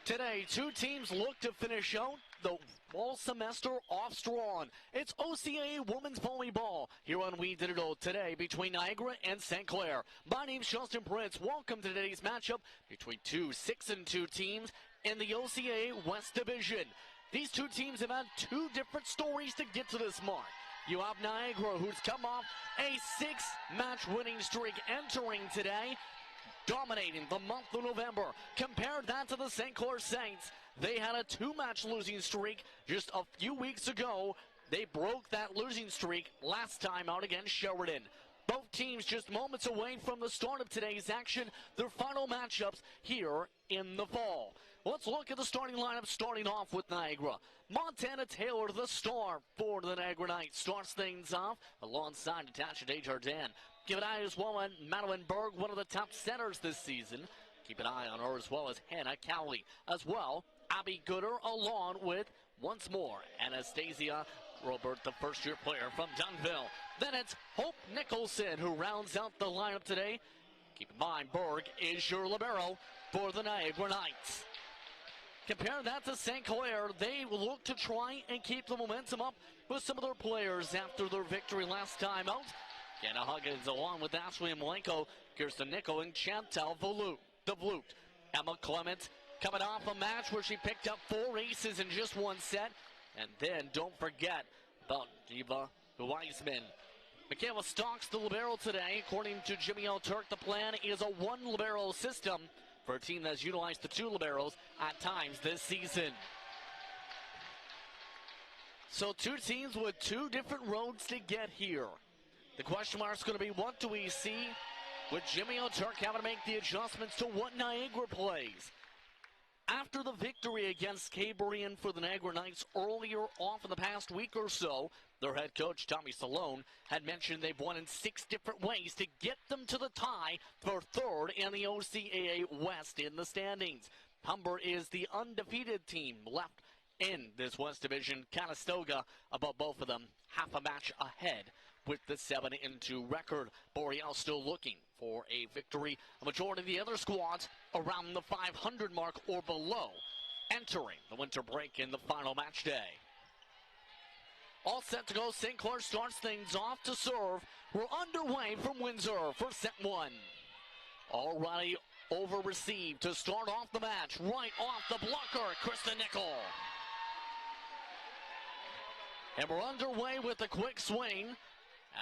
Today, two teams look to finish out the fall semester off strong. It's OCAA Women's Volleyball here on We Did It All today between Niagara and St. Clair. My name's Justin Prince. Welcome to today's matchup between two 6-2 teams in the OCAA West Division. These two teams have had two different stories to get to this mark. You have Niagara, who's come off a 6-match winning streak entering today, dominating the month of November. Compare that to the St. Clair Saints. They had a 2-match losing streak just a few weeks ago. They broke that losing streak last time out against Sheridan. Both teams just moments away from the start of today's action, their final matchups here in the fall. Let's look at the starting lineup, starting off with Niagara. Montana Taylor, the star for the Niagara Knights, starts things off alongside Natasha Desjardins. Keep an eye as well on Madeline Berg, one of the top centers this season. Keep an eye on her as well as Hannah Cowley. As well, Abby Gooder along with, once more, Anastasia Robert, the first-year player from Dunville. Then it's Hope Nicholson who rounds out the lineup today. Keep in mind, Berg is your libero for the Niagara Knights. Compare that to St. Clair. They look to try and keep the momentum up with some of their players after their victory last time out. Anna Huggins along with Ashley Malenko, Kirsten Nickel, and Chantel DeVloot. Emma Clement coming off a match where she picked up 4 aces in just one set. And then don't forget about Diva Weisman. Michaela Stocks, the libero today. According to Jimmy L. Turk, the plan is a 1 libero system for a team that's utilized the 2 liberos at times this season. So 2 teams with 2 different roads to get here. The question mark is going to be, what do we see with Jimmy O'Turk having to make the adjustments to what Niagara plays? After the victory against Cambrian for the Niagara Knights earlier off in the past week or so, their head coach, Tommy Salone, had mentioned they've won in 6 different ways to get them to the tie for 3rd in the OCAA West in the standings. Humber is the undefeated team left in this West Division. Conestoga, above both of them, half a match ahead with the 7-2 record. Boreal still looking for a victory. A majority of the other squads around the 500 mark or below, entering the winter break in the final match day. All set to go. St. Clair starts things off to serve. We're underway from Windsor for set 1. Already over received to start off the match. Right off the blocker, Krista Nickel. And we're underway with a quick swing.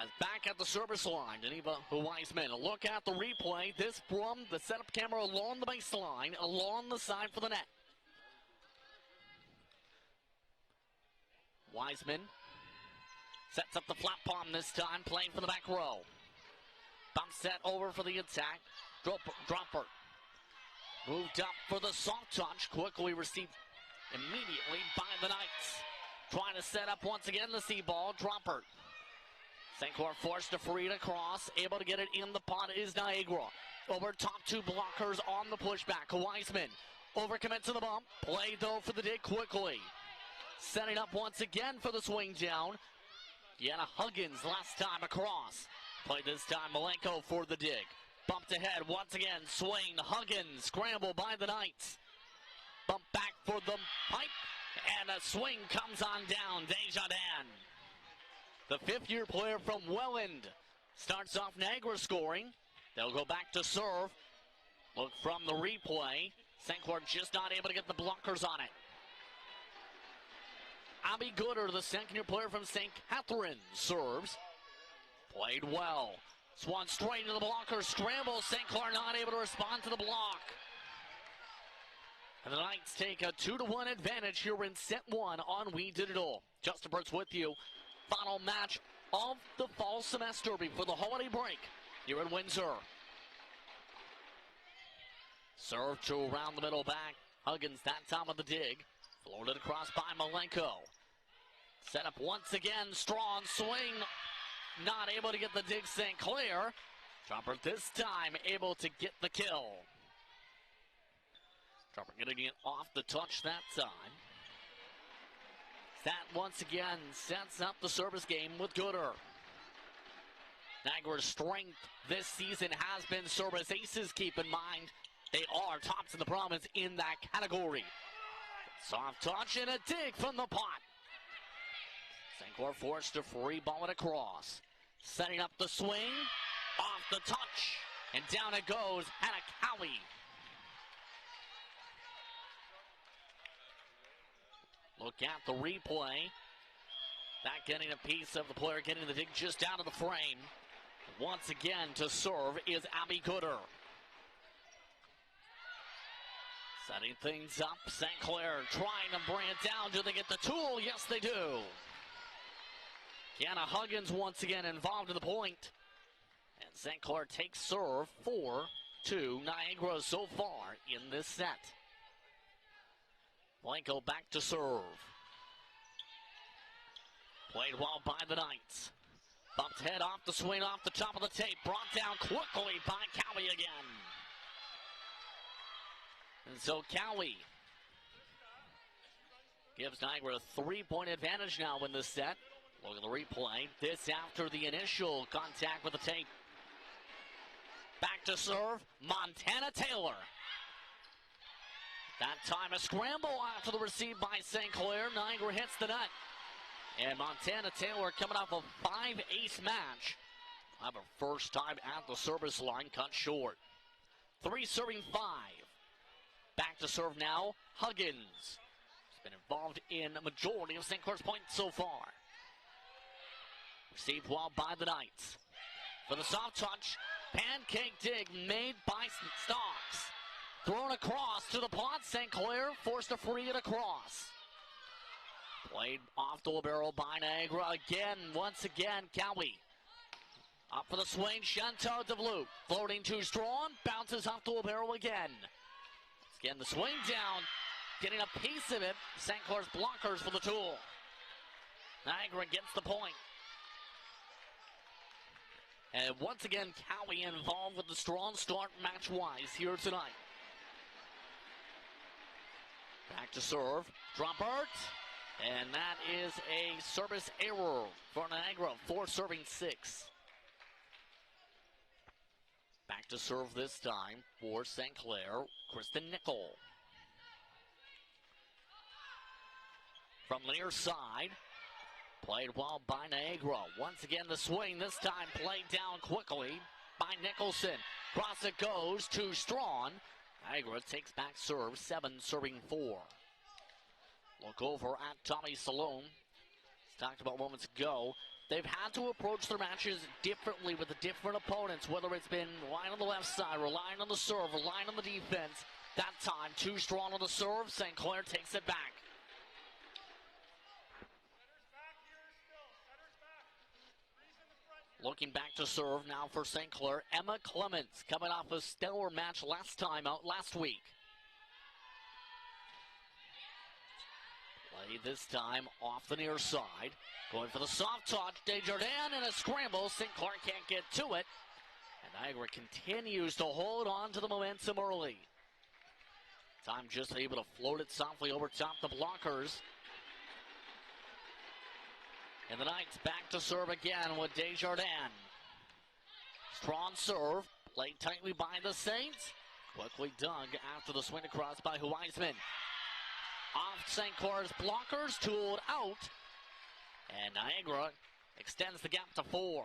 As back at the service line, Geneva Weisman. Look at the replay. This from the setup camera along the baseline, along the side for the net. Weisman sets up the flat palm this time, playing for the back row. Bump set over for the attack. Dropper. Moved up for the soft touch. Quickly received immediately by the Knights. Trying to set up once again the C ball. Dropper. St. Clair forced to free it across. Able to get it in the pot is Niagara. Over top 2 blockers on the pushback. Weisman overcommit to the bump. Play though for the dig quickly. Setting up once again for the swing down. Deanna Huggins last time across. Played this time Malenko for the dig. Bumped ahead once again. Swing. Huggins. Scramble by the Knights. Bump back for the pipe. And a swing comes on down. Desjardins. The 5th-year player from Welland starts off Niagara scoring. They'll go back to serve. Look from the replay. St. Clair just not able to get the blockers on it. Abby Gooder, the 2nd-year player from St. Catharines, serves. Played well. Swan straight into the blocker. Scramble. St. Clair not able to respond to the block. And the Knights take a 2-1 advantage here in set 1 on We Did It All. Justin Burt's with you. Final match of the fall semester before the holiday break here in Windsor. Serve to around the middle back. Huggins that time of the dig. Floated across by Malenko. Set up once again. Strong swing. Not able to get the dig. St. Clair. Dropper this time able to get the kill. Dropper getting it off the touch that time. That once again sets up the service game with Gooder. Niagara's strength this season has been service aces, keep in mind. They are tops in the province in that category. Soft touch and a dig from the pot. St. Clair forced to free ball it across. Setting up the swing. Off the touch. And down it goes. Hanakawi. Look at the replay. That getting a piece of the player getting the dig just out of the frame. Once again to serve is Abby Gooder. Setting things up. St. Clair trying to bring it down. Do they get the tool? Yes, they do. Kiana Huggins once again involved in the point. And St. Clair takes serve 4-2 Niagara so far in this set. Blanco back to serve. Played well by the Knights. Bumped head off the swing off the top of the tape. Brought down quickly by Cowie again. And so Cowie gives Niagara a 3-point advantage now in this set. Look at the replay. This after the initial contact with the tape. Back to serve, Montana Taylor. That time a scramble after the receive by St. Clair. Niagara hits the net. And Montana Taylor coming off a 5-ace match. Have a first time at the service line cut short. 3 serving 5. Back to serve now, Huggins. He's been involved in a majority of St. Clair's points so far. Received well by the Knights. For the soft touch, pancake dig made by Stocks. Thrown across to the pot, St. Clair forced to free it across. Played off the barrel by Niagara again, once again, Cowie. Up for the swing, Chantal DeVloop. Floating too strong, bounces off the barrel again. Again, the swing down, getting a piece of it. St. Clair's blockers for the tool. Niagara gets the point. And once again, Cowie involved with the strong start match-wise here tonight. Back to serve, Drumpert. And that is a service error for Niagara, 4 serving 6. Back to serve this time for St. Clair, Kristen Nickel. From the near side, played well by Niagara. Once again, the swing, this time played down quickly by Nicholson. Cross it goes to Strawn. Niagara takes back serve, 7 serving 4. Look over at Tommy Saloon. As talked about moments ago, they've had to approach their matches differently with the different opponents, whether it's been line on the left side, relying on the serve, relying on the defense. That time, too strong on the serve. St. Clair takes it back. Looking back to serve now for St. Clair, Emma Clements coming off a stellar match last week. Play this time off the near side. Going for the soft touch, Desjardins and a scramble. St. Clair can't get to it. And Niagara continues to hold on to the momentum early. Time just able to float it softly over top the blockers. And the Knights back to serve again with Desjardins. Strong serve, played tightly by the Saints. Quickly dug after the swing across by Huisman. Off St. Clair's blockers, tooled out. And Niagara extends the gap to 4.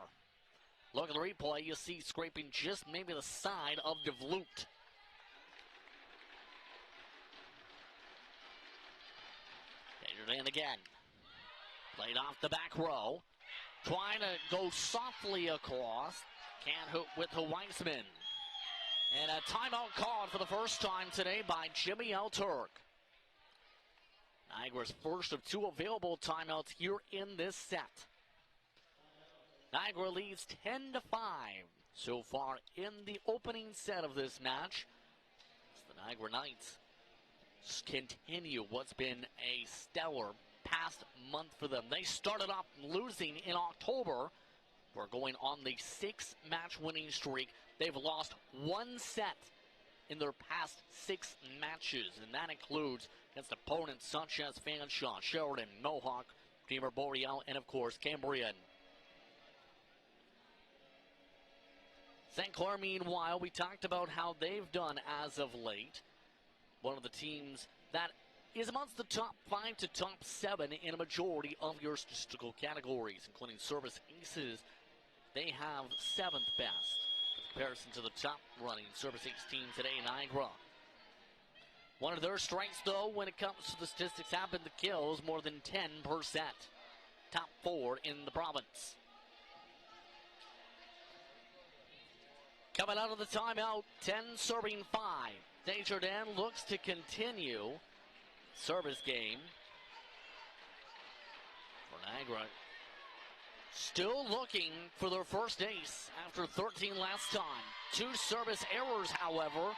Look at the replay, you see scraping just maybe the side of DeVloot. Desjardins again. Played off the back row. Trying to go softly across. Can't hook with Huisman. And a timeout called for the first time today by Jimmy Alturk. Niagara's first of 2 available timeouts here in this set. Niagara leads 10-5 so far in the opening set of this match. As the Niagara Knights continue what's been a stellar past month for them. They started off losing in October. We're going on the 6-match winning streak. They've lost 1 set in their past 6 matches, and that includes against opponents such as Fanshawe, Sheridan, Mohawk, Dreamer Boreal, and of course Cambrian. St. Clair, meanwhile, we talked about how they've done as of late. One of the teams that is amongst the top 5 to top 7 in a majority of your statistical categories, including service aces. They have 7th best in comparison to the top running service ace team today, Niagara. One of their strengths, though, when it comes to the statistics, have been the kills, more than 10%. Top 4 in the province. Coming out of the timeout, 10 serving 5. Desjardins looks to continue service game for Niagara. Still looking for their first ace after 13 last time. 2 service errors, however,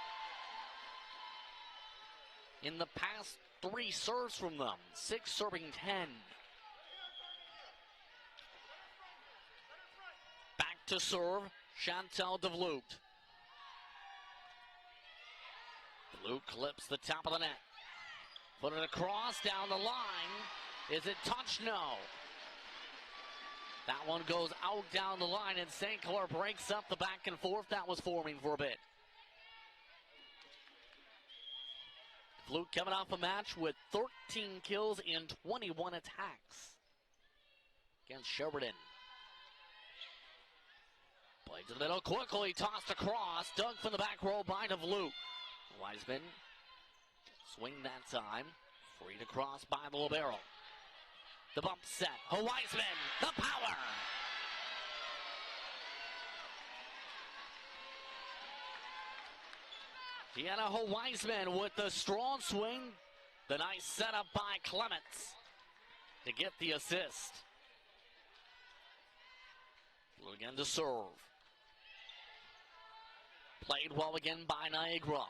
in the past 3 serves from them. 6 serving 10. Back to serve, Chantal DeVloot. DeVloot clips the top of the net. Put it across, down the line. Is it touched? No. That one goes out down the line, and St. Clair breaks up the back and forth that was forming for a bit. DeVloot coming off a match with 13 kills in 21 attacks against Sheridan. Played to the middle, quickly tossed across, dug from the back row by DeVloot. Wiseman, swing that time, freed across by the libero. The bump set, Wiseman, the power! Deanna Wiseman with the strong swing. The nice setup by Clements to get the assist. Again to serve. Played well again by Niagara.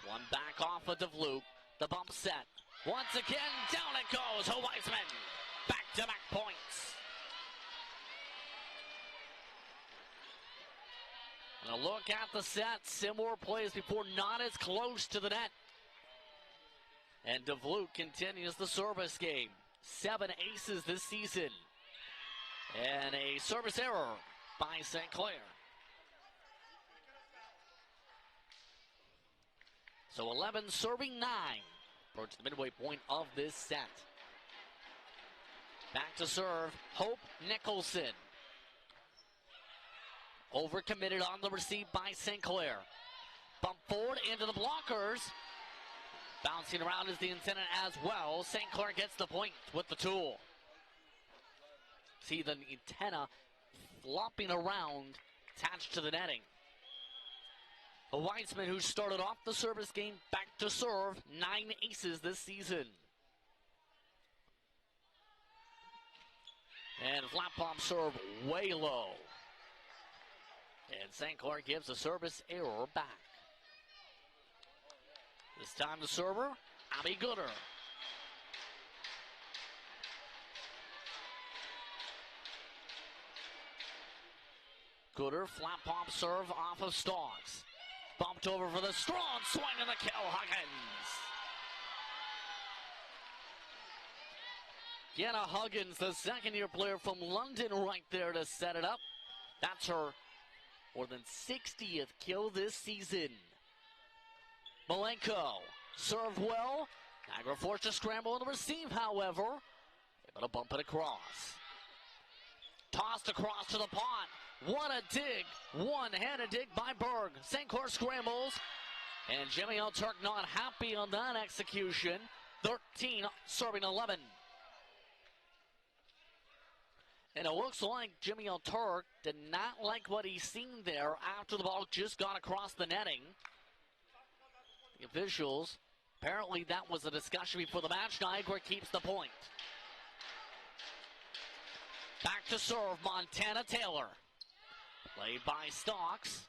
One back off of DeVloot. The bump set. Once again, down it goes. Wiseman. Back-to-back points. And a look at the set. Similar plays before, not as close to the net. And DeVloot continues the service game. 7 aces this season. And a service error by St. Clair. So 11 serving 9. Approach the midway point of this set. Back to serve, Hope Nicholson. Overcommitted on the receive by St. Clair. Bump forward into the blockers. Bouncing around is the intended as well. St. Clair gets the point with the tool. See the antenna flopping around, attached to the netting. A Wiseman who started off the service game back to serve. 9 aces this season. And flat palm serve way low. And St. Clair gives a service error back. This time the server, Abby Gooder. Gooder, flat palm serve off of Stoggs. Bumped over for the strong swing and the kill, Huggins. Gianna Huggins, the second-year player from London, right there to set it up. That's her more than 60th kill this season. Malenko served well. Niagara forced a scramble on the receive, however. Able to bump it across. Tossed across to the pond. What a dig. One-handed dig by Berg. St. Clair scrambles. And Jimmy Turk not happy on that execution. 13 serving 11. And it looks like Jimmy Turk did not like what he's seen there after the ball just got across the netting. The officials, apparently that was a discussion before the match. Niagara keeps the point. Back to serve, Montana Taylor. Played by Stocks.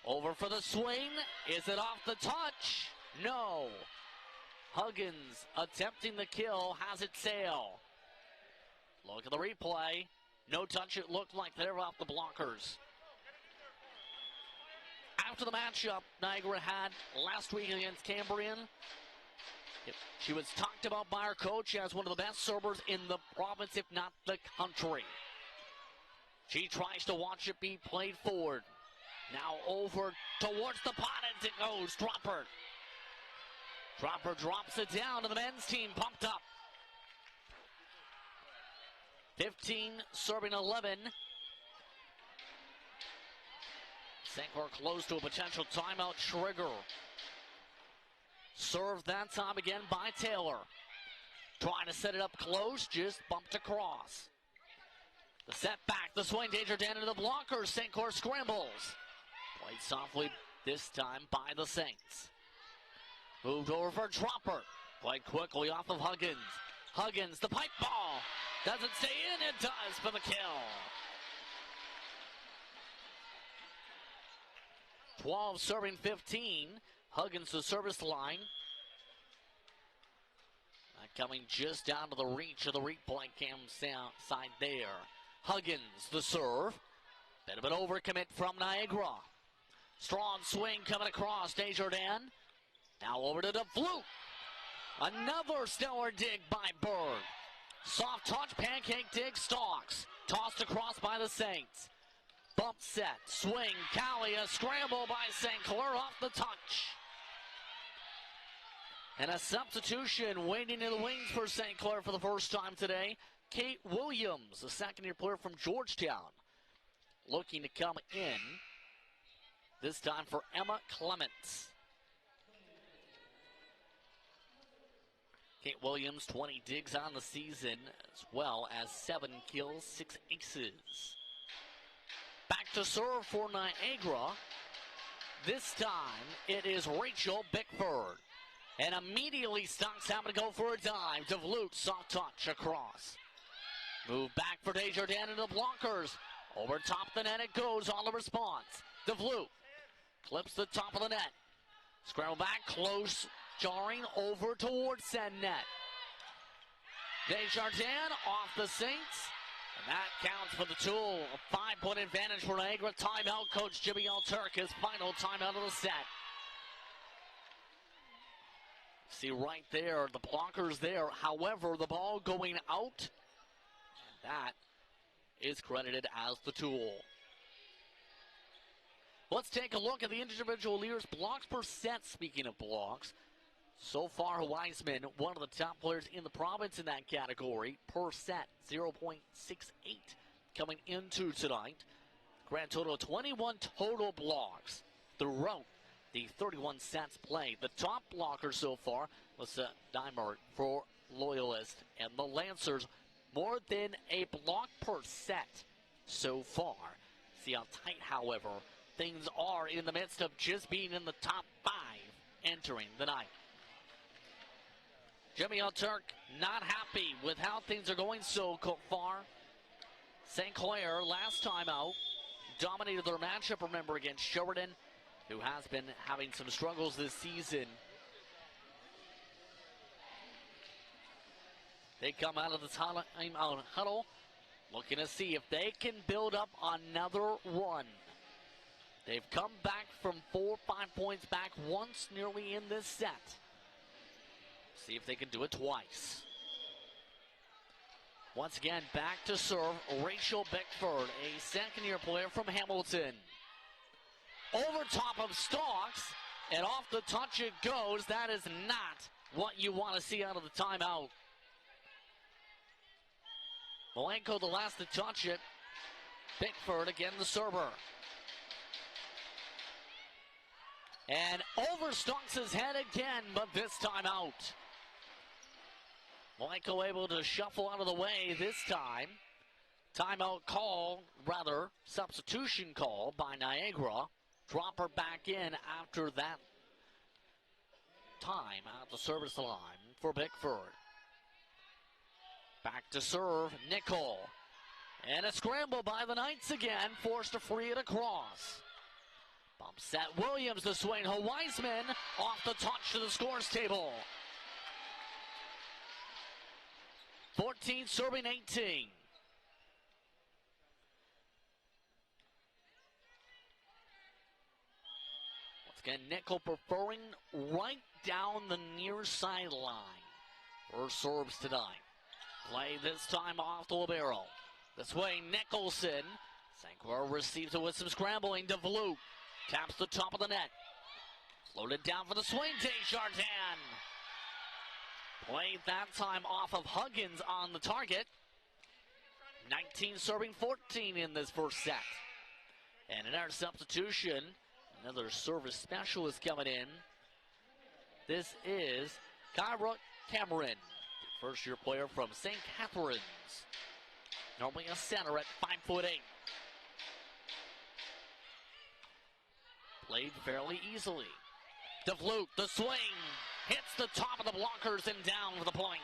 Over for the swing. Is it off the touch? No. Huggins attempting the kill, has it sail. Look at the replay. No touch, it looked like they were off the blockers. After the matchup Niagara had last week against Cambrian, she was talked about by her coach as one of the best servers in the province, if not the country. She tries to watch it be played forward. Now over towards the pot as it goes. Dropper. Dropper drops it down to the men's team. Pumped up. 15 serving 11. St. Clair close to a potential timeout trigger. Served that time again by Taylor. Trying to set it up close, just bumped across. The setback, the swing, danger down into the blockers. St. Clair scrambles. Played softly this time by the Saints. Moved over for Dropper. Played quickly off of Huggins. Huggins, the pipe ball. Doesn't stay in, it does for the kill. 12 serving 15. Huggins the service line. Coming just down to the reach of the replay cam side there. Huggins the serve. Bit of an overcommit from Niagara. Strong swing coming across. Desjardins. Now over to the flute. Another stellar dig by Bird. Soft touch, pancake dig, Stalks. Tossed across by the Saints. Bump set, swing, Callie, a scramble by St. Clair off the touch. And a substitution waiting in the wings for St. Clair for the first time today. Kate Williams, a second-year player from Georgetown, looking to come in. This time for Emma Clements. Kate Williams, 20 digs on the season, as well as 7 kills, 6 aces. Back to serve for Niagara. This time, it is Rachel Bickford. And immediately Stocks having to go for a dive. DeVlute, soft touch across. Move back for Desjardins into the blockers. Over top the net it goes on the response. DeVlute clips the top of the net. Scramble back, close, jarring over towards said net. Desjardins off the Saints. And that counts for the tool. A 5-point advantage for Niagara. Timeout, Coach Jimmy Alturk, his final timeout of the set. See right there, the blockers there. However, the ball going out, and that is credited as the tool. Let's take a look at the individual leaders. Blocks per set, speaking of blocks. So far, Wiseman, one of the top players in the province in that category. Per set, 0.68 coming into tonight. Grand total of 21 total blocks throughout the 31 sets played. The top blocker so far was Dimer for Loyalist, and the Lancers more than a block per set so far. See how tight, however, things are in the midst of just being in the top 5 entering the night. Jimmy Alturk not happy with how things are going so far. St. Clair, last time out, dominated their matchup, remember, against Sheridan, who has been having some struggles this season. They come out of the timeout huddle, looking to see if they can build up another run. They've come back from 4 or 5 points back once nearly in this set. See if they can do it twice. Once again, back to serve, Rachel Bickford, a second-year player from Hamilton. Over top of Stalks, and off the touch it goes. That is not what you want to see out of the timeout. Malenko the last to touch it. Bickford again the server. And over Stalks' head again, but this time out. Malenko able to shuffle out of the way this time. Timeout call, rather, substitution call by Niagara. Drop her back in after that time at the service line for Bickford. Back to serve, Nickel. And a scramble by the Knights again, forced to free it across. Bump set, Williams the swing, Wiseman off the touch to the scores table. 14 serving 18. Again, Nickel preferring right down the near sideline. First serves tonight. Play this time off the libero. This way, Nicholson St. Clair receives it with some scrambling. DeVloot taps the top of the net. Floated down for the swing. Desjardins. Played that time off of Huggins on the target. 19 serving 14 in this first set. And another substitution. Another service specialist coming in. This is Kyra Cameron, first-year player from St. Catharines. Normally a center at 5'8". Played fairly easily. DeVloot, the swing, hits the top of the blockers and down for the point.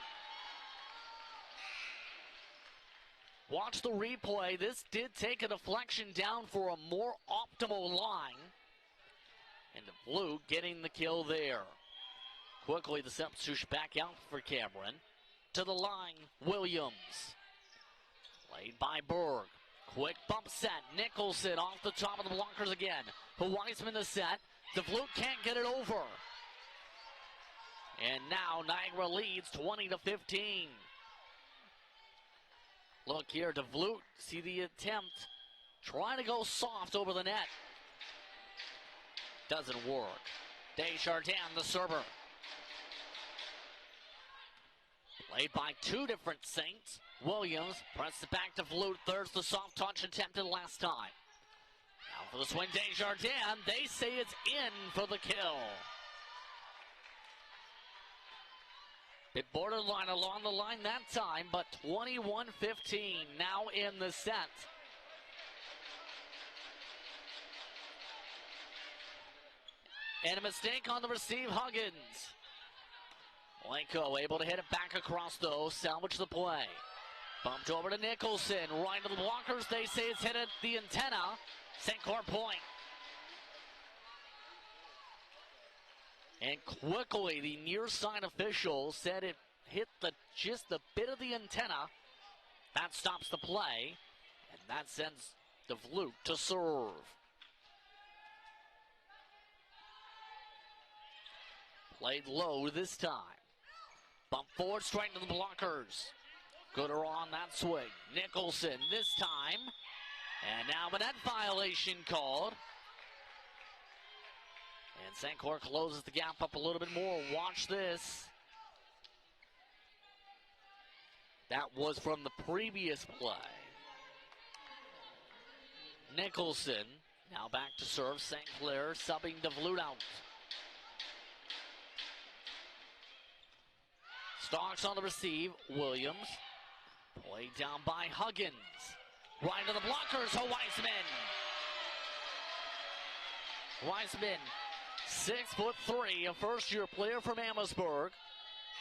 Watch the replay. This did take a deflection down for a more optimal line. And DeVloot getting the kill there. Quickly, the substitution back out for Cameron. To the line, Williams. Played by Berg. Quick bump set. Nicholson off the top of the blockers again. Weisman the set. DeVloot can't get it over. And now Niagara leads 20-15. Look here, DeVloot, see the attempt. Trying to go soft over the net. Doesn't work. Desjardins, the server. Played by two different Saints. Williams presses it back to DeVloot. There's the soft touch attempted last time. Now for the swing, Desjardins. They say it's in for the kill. Bit borderline along the line that time, but 21-15 now in the set. And a mistake on the receive, Huggins. Blanco able to hit it back across though, salvage the play. Bumped over to Nicholson, right to the blockers. They say it's hit at the antenna. St. Clair point. And quickly, the near side official said it hit just the bit of the antenna. That stops the play, and that sends DeVloot to serve. Played low this time. Bump forward, straight to the blockers. Gooder on that swing. Nicholson this time. And now a net violation called. And St. Clair closes the gap up a little bit more. Watch this. That was from the previous play. Nicholson now back to serve. St. Clair subbing DeVloot out. Stocks on the receive. Williams. Played down by Huggins. Right to the blockers. Weisman. Weisman, 6'3", a first-year player from Amherstburg.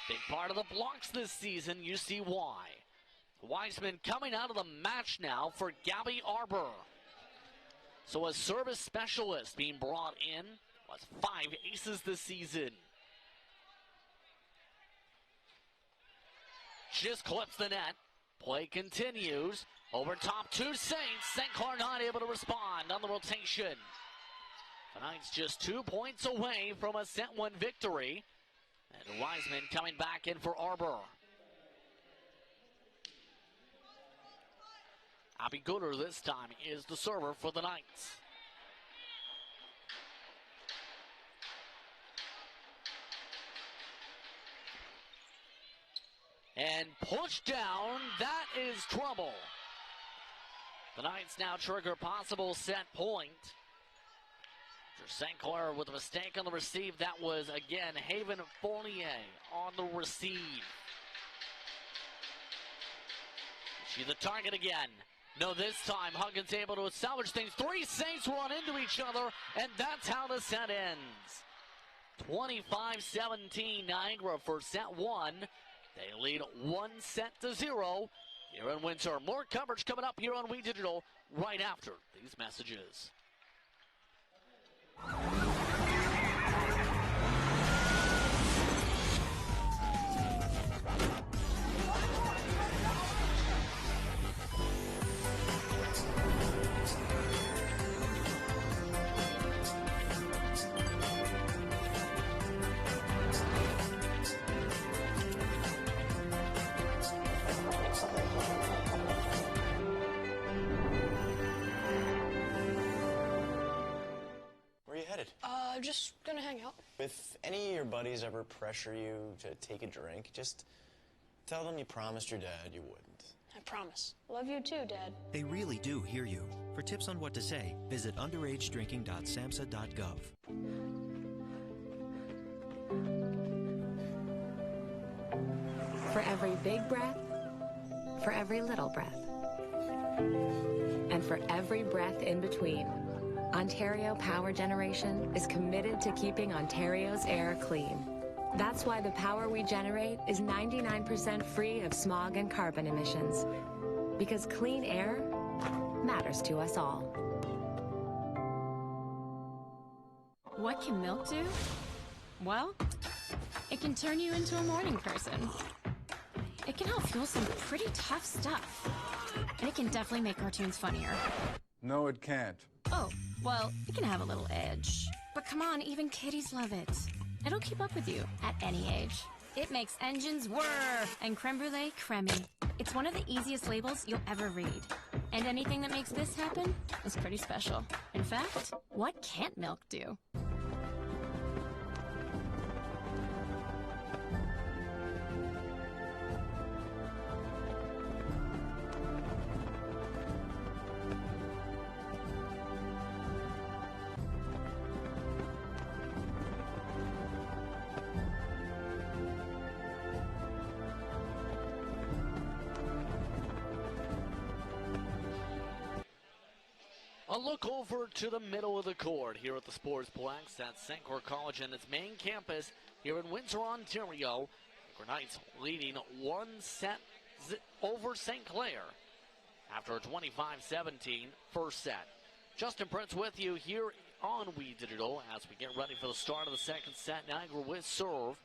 Big part of the blocks this season. You see why. Weisman coming out of the match now for Gabby Arbor. So a service specialist being brought in. Was 5 aces this season. Just clips the net. Play continues. Over top, two Saints. St. Clair not able to respond on the rotation. The Knights just 2 points away from a set 1 victory. And Weisman coming back in for Arbor. Abby Gooder this time is the server for the Knights. And push down, that is trouble. The Knights now trigger possible set point. St. Clair with a mistake on the receive. That was, again, Haven Fournier on the receive. She's the target again. No, this time Huggins able to salvage things. 3 Saints run into each other, and that's how the set ends. 25-17 Niagara for set 1. They lead 1-0 here in Windsor. More coverage coming up here on We Digital right after these messages. Just gonna hang out. If any of your buddies ever pressure you to take a drink, just tell them you promised your dad you wouldn't. I promise. Love you too, Dad. They really do hear you. For tips on what to say, visit underagedrinking.samhsa.gov. For every big breath, for every little breath, and for every breath in between, Ontario Power Generation is committed to keeping Ontario's air clean. That's why the power we generate is 99% free of smog and carbon emissions. Because clean air matters to us all. What can milk do? Well, it can turn you into a morning person. It can help fuel some pretty tough stuff. And it can definitely make cartoons funnier. No, it can't. Oh, well, it can have a little edge. But come on, even kiddies love it. It'll keep up with you at any age. It makes engines whir and creme brulee creamy. It's one of the easiest labels you'll ever read. And anything that makes this happen is pretty special. In fact, what can't milk do? A look over to the middle of the court here at the Sportsplex at St. Clair College and its main campus here in Windsor, Ontario. Niagara Knights leading one set over St. Clair after a 25-17 first set. Justin Prince with you here on We Digital as we get ready for the start of the second set. Niagara with serve.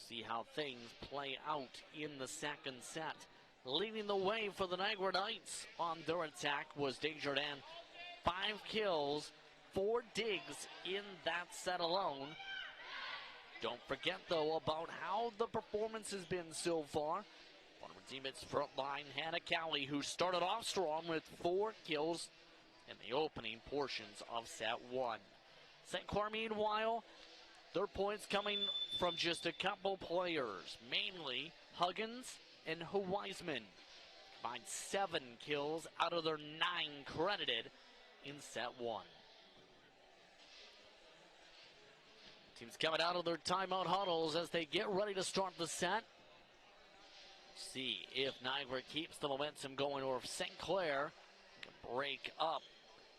See how things play out in the second set. Leading the way for the Niagara Knights on their attack was Desjardins. 5 kills, 4 digs in that set alone. Don't forget, though, about how the performance has been so far. One of our teammates front line, Hannah Cowley, who started off strong with 4 kills in the opening portions of set 1. St. Clair, meanwhile, their points coming from just a couple players, mainly Huggins and Wiseman. Combined 7 kills out of their 9 credited in set 1. Teams coming out of their timeout huddles as they get ready to start the set. See if Niagara keeps the momentum going or if St. Clair can break up.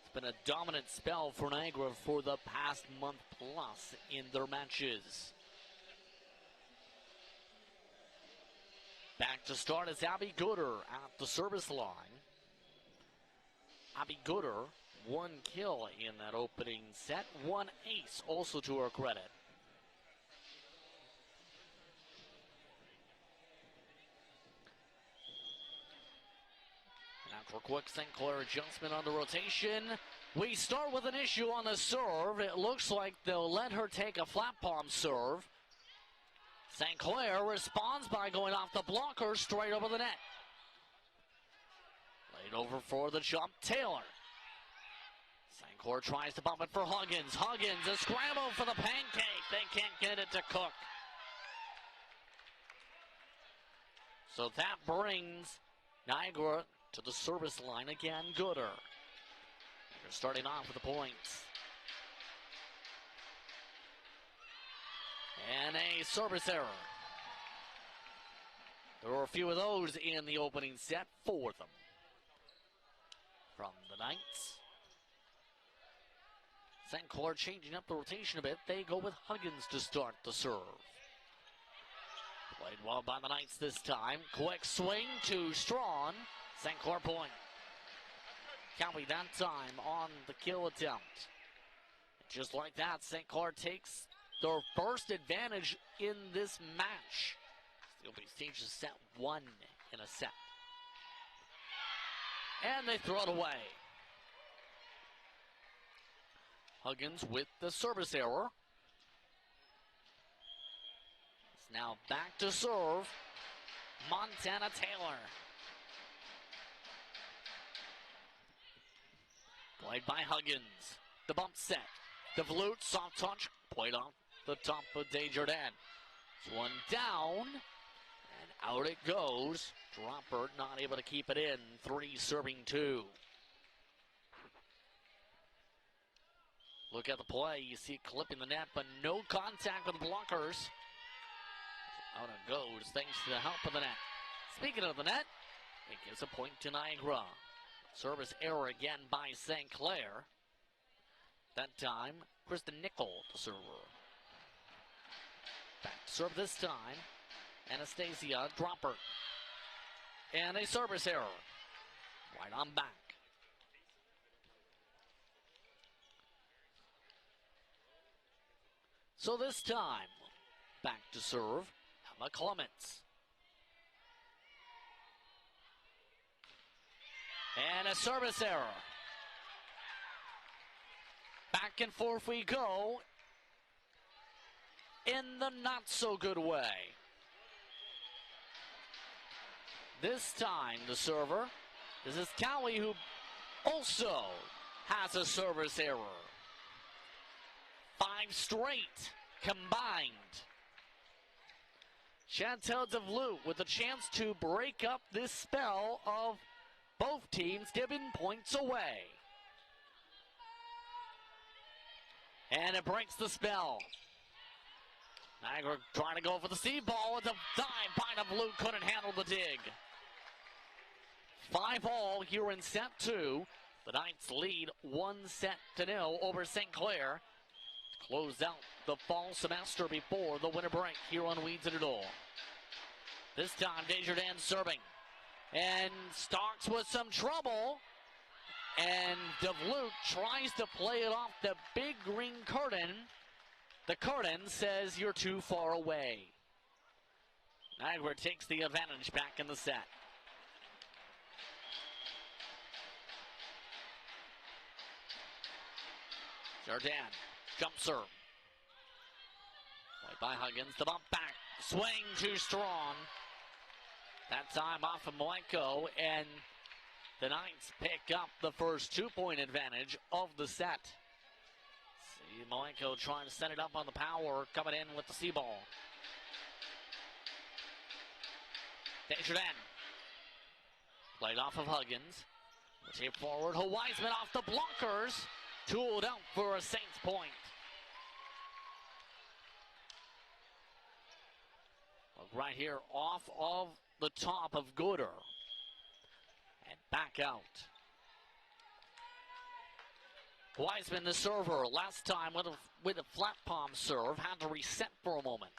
It's been a dominant spell for Niagara for the past month plus in their matches. Back to start is Abby Gooder at the service line. Abby Gooder, 1 kill in that opening set, 1 ace also to her credit. And after a quick St. Clair adjustment on the rotation, we start with an issue on the serve. It looks like they'll let her take a flat palm serve. St. Clair responds by going off the blocker straight over the net. Laid over for the jump, Taylor. St. Clair tries to bump it for Huggins. Huggins, a scramble for the pancake. They can't get it to cook. So that brings Niagara to the service line again. Gooder. They're starting off with the points. And a service error. There were a few of those in the opening set, 4 of them. From the Knights. St. Clair changing up the rotation a bit. They go with Huggins to start the serve. Played well by the Knights this time. Quick swing to Strawn. St. Clair point. Cowley that time on the kill attempt. Just like that, St. Clair takes their first advantage in this match. The opening stage is set 1 in a set. And they throw it away. Huggins with the service error. It's now back to serve. Montana Taylor. Played by Huggins. The bump set. DeVlute, soft touch, played off the top of Desjardins. It's one down, and out it goes. Dropper not able to keep it in. 3 serving 2. Look at the play. You see it clipping the net, but no contact with the blockers. Out it goes, thanks to the help of the net. Speaking of the net, it gives a point to Niagara. Service error again by St. Clair. That time, Kristen Nickel, the server. Back to serve this time. Anastasia Dropper. And a service error. Right on back. So this time, back to serve, Emma Clements. And a service error. Back and forth we go in the not so good way. This time the server, this is Cowie, who also has a service error. 5 straight combined. Chantel DeVlute with a chance to break up this spell of both teams giving points away. And it breaks the spell. Niagara trying to go for the seed ball with a dive by DeVlute, couldn't handle the dig. 5-all here in set 2. The Knights lead 1-0 over St. Clair. Close out the fall semester before the winter break here on Weeds at All. This time Desjardins serving. And Starks with some trouble. And DeVlute tries to play it off the big green curtain. The curtain says you're too far away. Niagara takes the advantage back in the set. Jardin, jump serve. Played by Huggins, the bump back. Swing too strong. That time off of Moenko, and the Knights pick up the first 2-point advantage of the set. See Moenko trying to set it up on the power, coming in with the C ball. Desjardins. Played off of Huggins. Tape forward, Wiseman off the blockers. Tooled out for a Saints point. Look right here off of the top of Gooder. And back out. Wiseman, the server, last time with a flat palm serve, had to reset for a moment.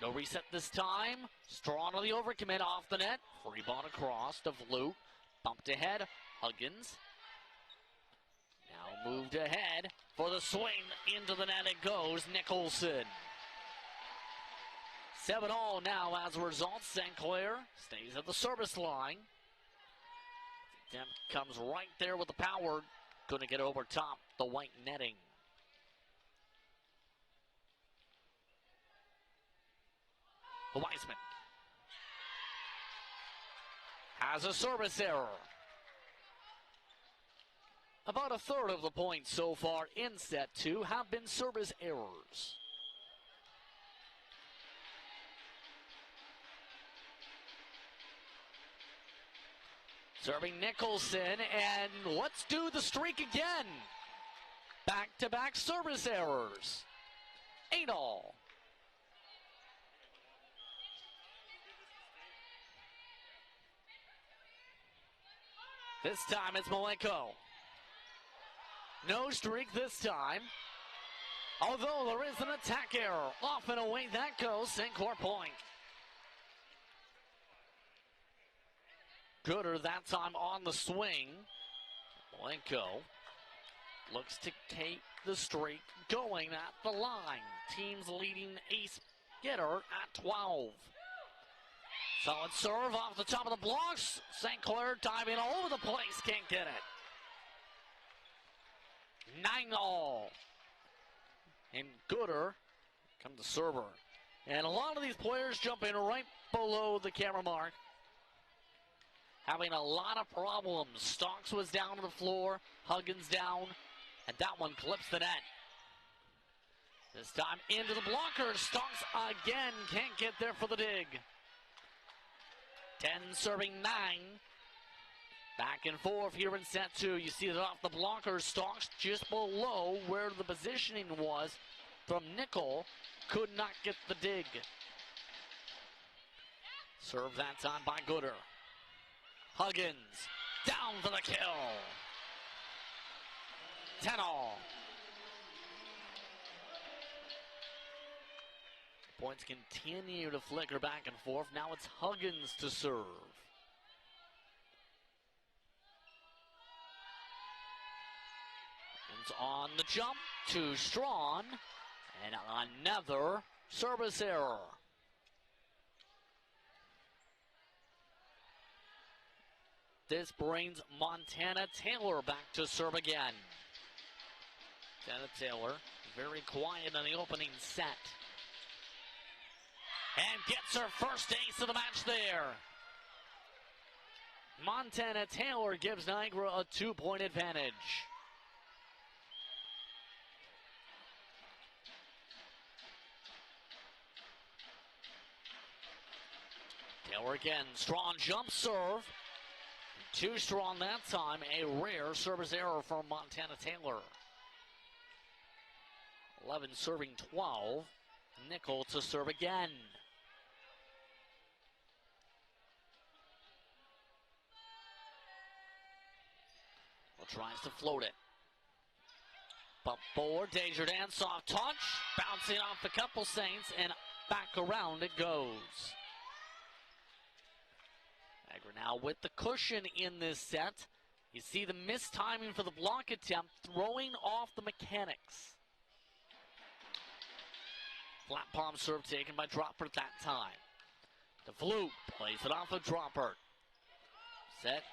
No reset this time. Strong on the overcommit off the net. Free ball across to DeVlute. Bumped ahead. Huggins. Now moved ahead for the swing. Into the net it goes. Nicholson. 7-all now as a result. St. Clair stays at the service line. Demp comes right there with the power. Going to get over top the white netting. Wiseman has a service error. About a third of the points so far in set 2 have been service errors. Serving Nicholson, and let's do the streak again. Back-to-back service errors. 8-all. This time it's Malenko. No streak this time. Although there is an attack error. Off and away that goes. St. Clair point. Gooder that time on the swing. Malenko looks to keep the streak going at the line. Team's leading ace getter at 12. Solid serve off the top of the blocks. St. Clair diving all over the place. Can't get it. 9-all. And Gooder come the server. And a lot of these players jumping right below the camera mark. Having a lot of problems. Stocks was down to the floor. Huggins down. And that one clips the net. This time into the blocker. Stonks again. Can't get there for the dig. 10 serving 9. Back and forth here in set 2. You see it off the blocker. Stonks just below where the positioning was from Nickel. Could not get the dig. Serve that time by Gooder. Huggins down for the kill. 10-all. Points continue to flicker back and forth. Now it's Huggins to serve. Huggins on the jump, too strong, and another service error. This brings Montana Taylor back to serve again. Montana Taylor very quiet in the opening set. And gets her first ace of the match there. Montana Taylor gives Niagara a 2-point advantage. Taylor again, strong jump serve. Too strong that time, a rare service error from Montana Taylor. 11 serving 12. Nickel to serve again. Tries to float it. Bump forward, Desjardins, soft touch. Bouncing off a couple Saints, and back around it goes. Niagara now with the cushion in this set. You see the missed timing for the block attempt, throwing off the mechanics. Flat palm serve taken by Droppert that time. The Flute plays it off of Droppert. Set.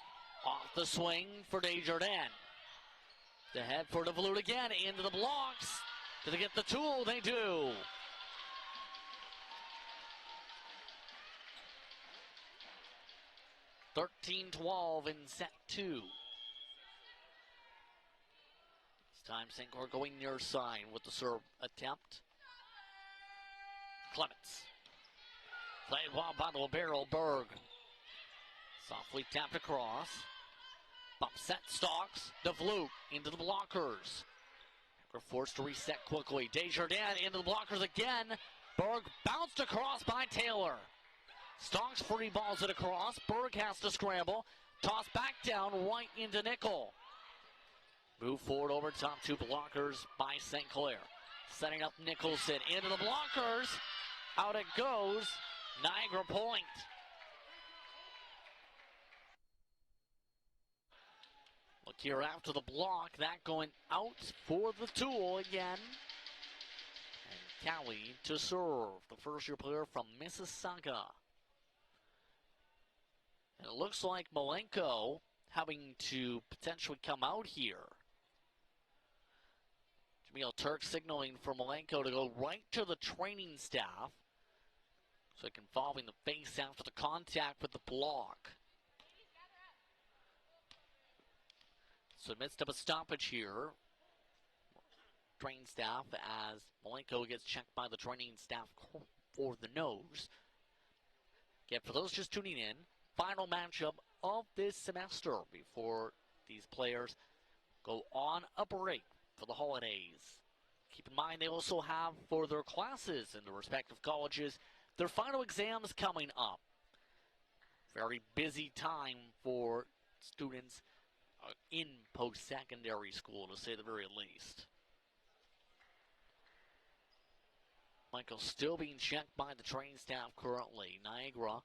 Off the swing for Desjardins. The head for the Flute again, into the blocks. Do they get the tool? They do. (13-12) in set 2. This time St. Clair going near side with the serve attempt. Clements. Played well by the libero Berg. Softly tapped across. Bump set stalks. The Flute into the blockers. We're forced to reset quickly. Desjardins into the blockers again. Berg bounced across by Taylor. Stonks free balls it across. Berg has to scramble. Toss back down right into Nickel. Move forward over top 2 blockers by St. Clair. Setting up Nicholson into the blockers. Out it goes. Niagara point. Look here after the block. That going out for the tool again. And Cowie to serve. The first-year player from Mississauga. And it looks like Malenko having to potentially come out here. Jamil Turk signaling for Malenko to go right to the training staff. So he can fall in the face after the contact with the block. So in the midst of a stoppage here, training staff as Malenko gets checked by the training staff for the nose. Again, for those just tuning in, final matchup of this semester before these players go on a break for the holidays. Keep in mind they also have for their classes in the respective colleges their final exams coming up. Very busy time for students in post-secondary school, to say the very least. Michael still being checked by the training staff currently. Niagara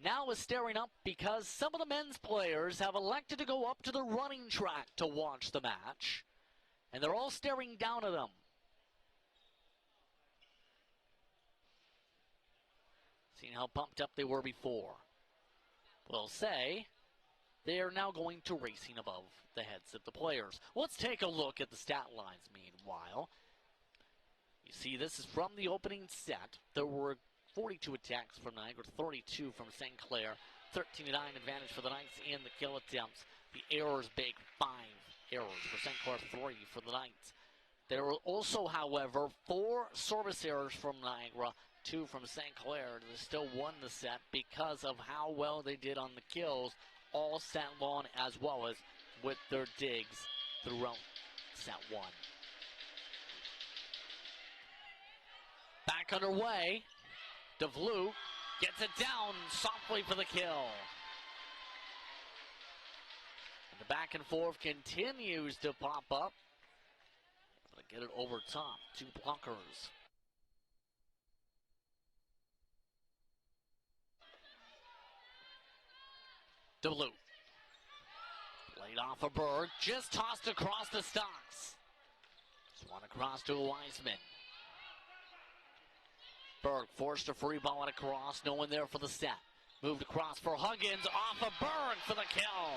now is staring up because some of the men's players have elected to go up to the running track to watch the match. And they're all staring down at them. Seeing how pumped up they were before. We'll say they are now going to racing above the heads of the players. Let's take a look at the stat lines meanwhile. You see, this is from the opening set. There were 42 attacks from Niagara, 32 from St. Clair, 13-9 advantage for the Knights in the kill attempts. The errors big, 5 errors for St. Clair, 3 for the Knights. There were also, however, 4 service errors from Niagara, 2 from St. Clair. They still won the set because of how well they did on the kills all set long, as well as with their digs throughout set 1. Back underway. DeVlue gets it down softly for the kill. And the back and forth continues to pop up. Able to get it over top. 2 blockers. DeVlue. Played off a Berg. Just tossed across the stocks. Swung across to Wiseman. Berg forced a free ball and across. No one there for the set. Moved across for Huggins. Off of Berg for the kill.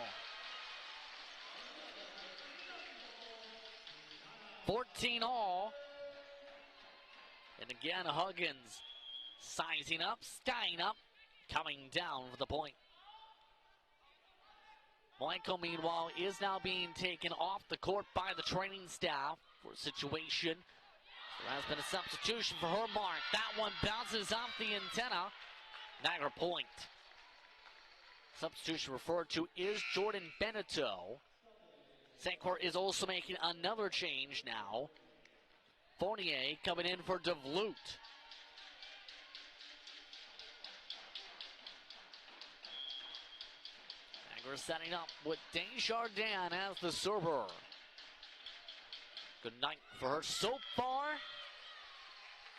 14 all. And again, Huggins sizing up, skying up, coming down for the point. Michael, meanwhile, is now being taken off the court by the training staff for a situation. There has been a substitution for her mark. That one bounces off the antenna. Niagara point. Substitution referred to is Jordan Beneteau. St. Clair is also making another change now. Fournier coming in for DeVlute. Niagara setting up with Desjardins as the server. Good night for her so far.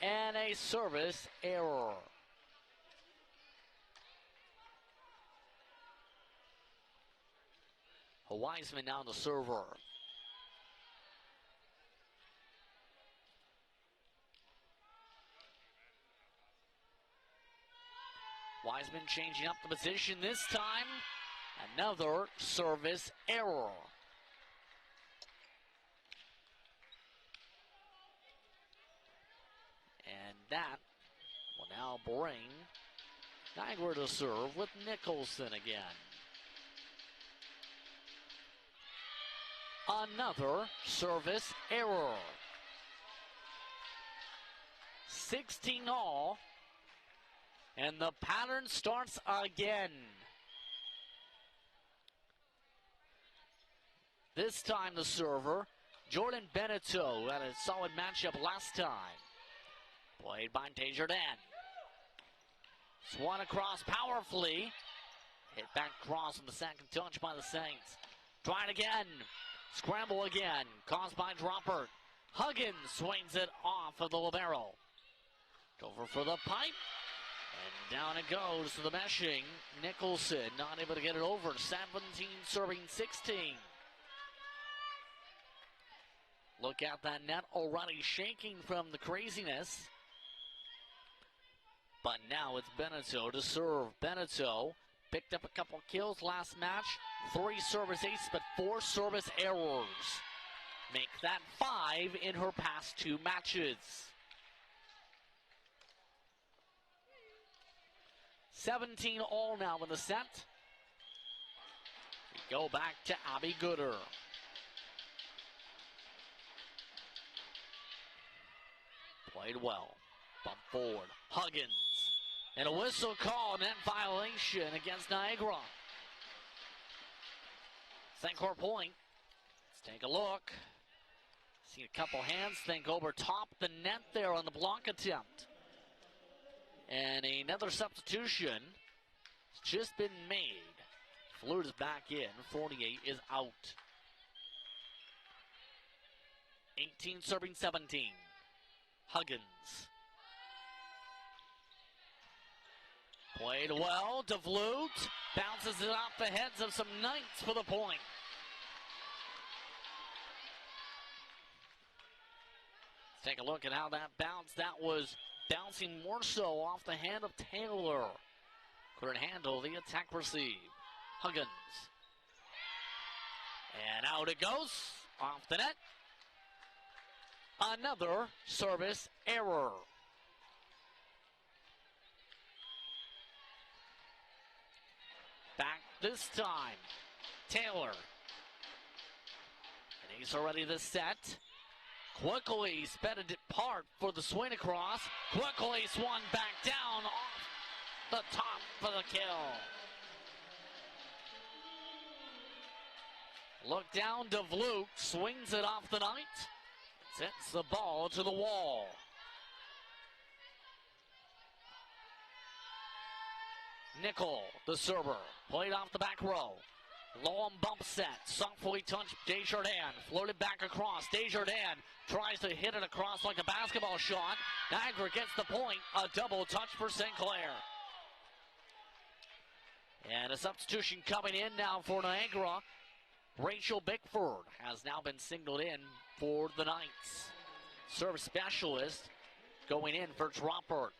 And a service error. Wiseman now the server. Wiseman changing up the position this time. Another service error. And that will now bring Niagara to serve with Nicholson again. Another service error. 16 all. And the pattern starts again. This time the server, Jordan Beneteau, had a solid matchup last time. Played by Desjardins. Swung across powerfully. Hit back cross on the second touch by the Saints. Try it again. Scramble again. Caused by Dropper. Huggins swings it off of the libero. Over for the pipe. And down it goes to the meshing. Nicholson not able to get it over. 17 serving 16. Look at that net already shaking from the craziness. But now it's Beneteau to serve. Beneteau picked up a couple kills last match. 3 service aces, but 4 service errors. Make that 5 in her past 2 matches. 17 all now in the set. We go back to Abby Gooder. Played well. Bump forward. Huggins. And a whistle call. Net violation against Niagara. St. Clair point. Let's take a look. See a couple hands think over top the net there on the block attempt. And another substitution has just been made. Fleur is back in. 48 is out. 18 serving 17. Huggins. Played well. DeVlute bounces it off the heads of some Knights for the point. Let's take a look at how that bounced. That was bouncing more so off the hand of Taylor. Couldn't handle the attack receive. Huggins. And out it goes. Off the net. Another service error. Back this time. Taylor. He's already the set. Quickly sped it apart for the swing across. Quickly swung back down off the top for the kill. Look down, DeVlute swings it off the night. Sends the ball to the wall. Nickel, the server, played off the back row. Long bump set, softly touched Desjardins, floated back across. Desjardins tries to hit it across like a basketball shot. Niagara gets the point, a double touch for St. Clair. And a substitution coming in now for Niagara. Rachel Bickford has now been signaled in for the Knights. Serve specialist going in for Droppert.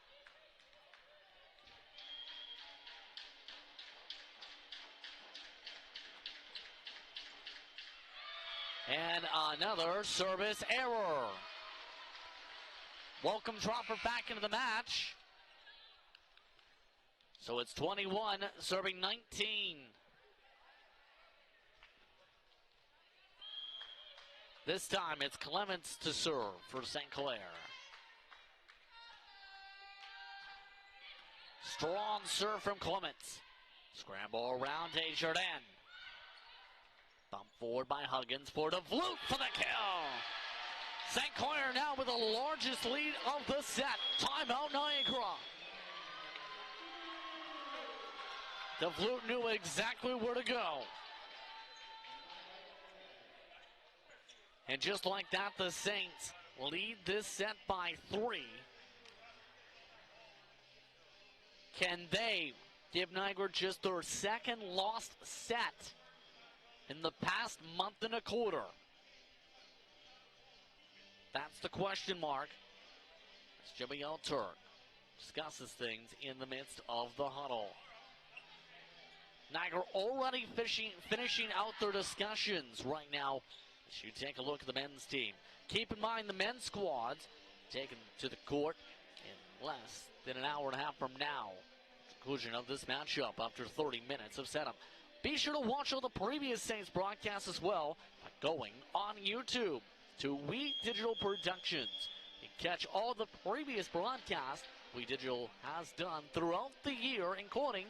And another service error. Welcome Droppert back into the match. So it's 21 serving 19. This time it's Clements to serve for St. Clair. Strong serve from Clements. Scramble around Desjardins. Bump forward by Huggins for DeVlute for the kill. St. Clair now with the largest lead of the set. Timeout Niagara. DeVlute knew exactly where to go. And just like that, the Saints lead this set by 3. Can they give Niagara just their second lost set in the past month and a quarter? That's the question mark. As Jimmy Alter discusses things in the midst of the huddle. Niagara already finishing out their discussions right now. As you take a look at the men's team. Keep in mind the men's squads taken to the court in less than an hour and a half from now. Conclusion of this matchup after 30 minutes of setup. Be sure to watch all the previous Saints broadcasts as well by going on YouTube to We Digital Productions. You can catch all the previous broadcasts We Digital has done throughout the year, including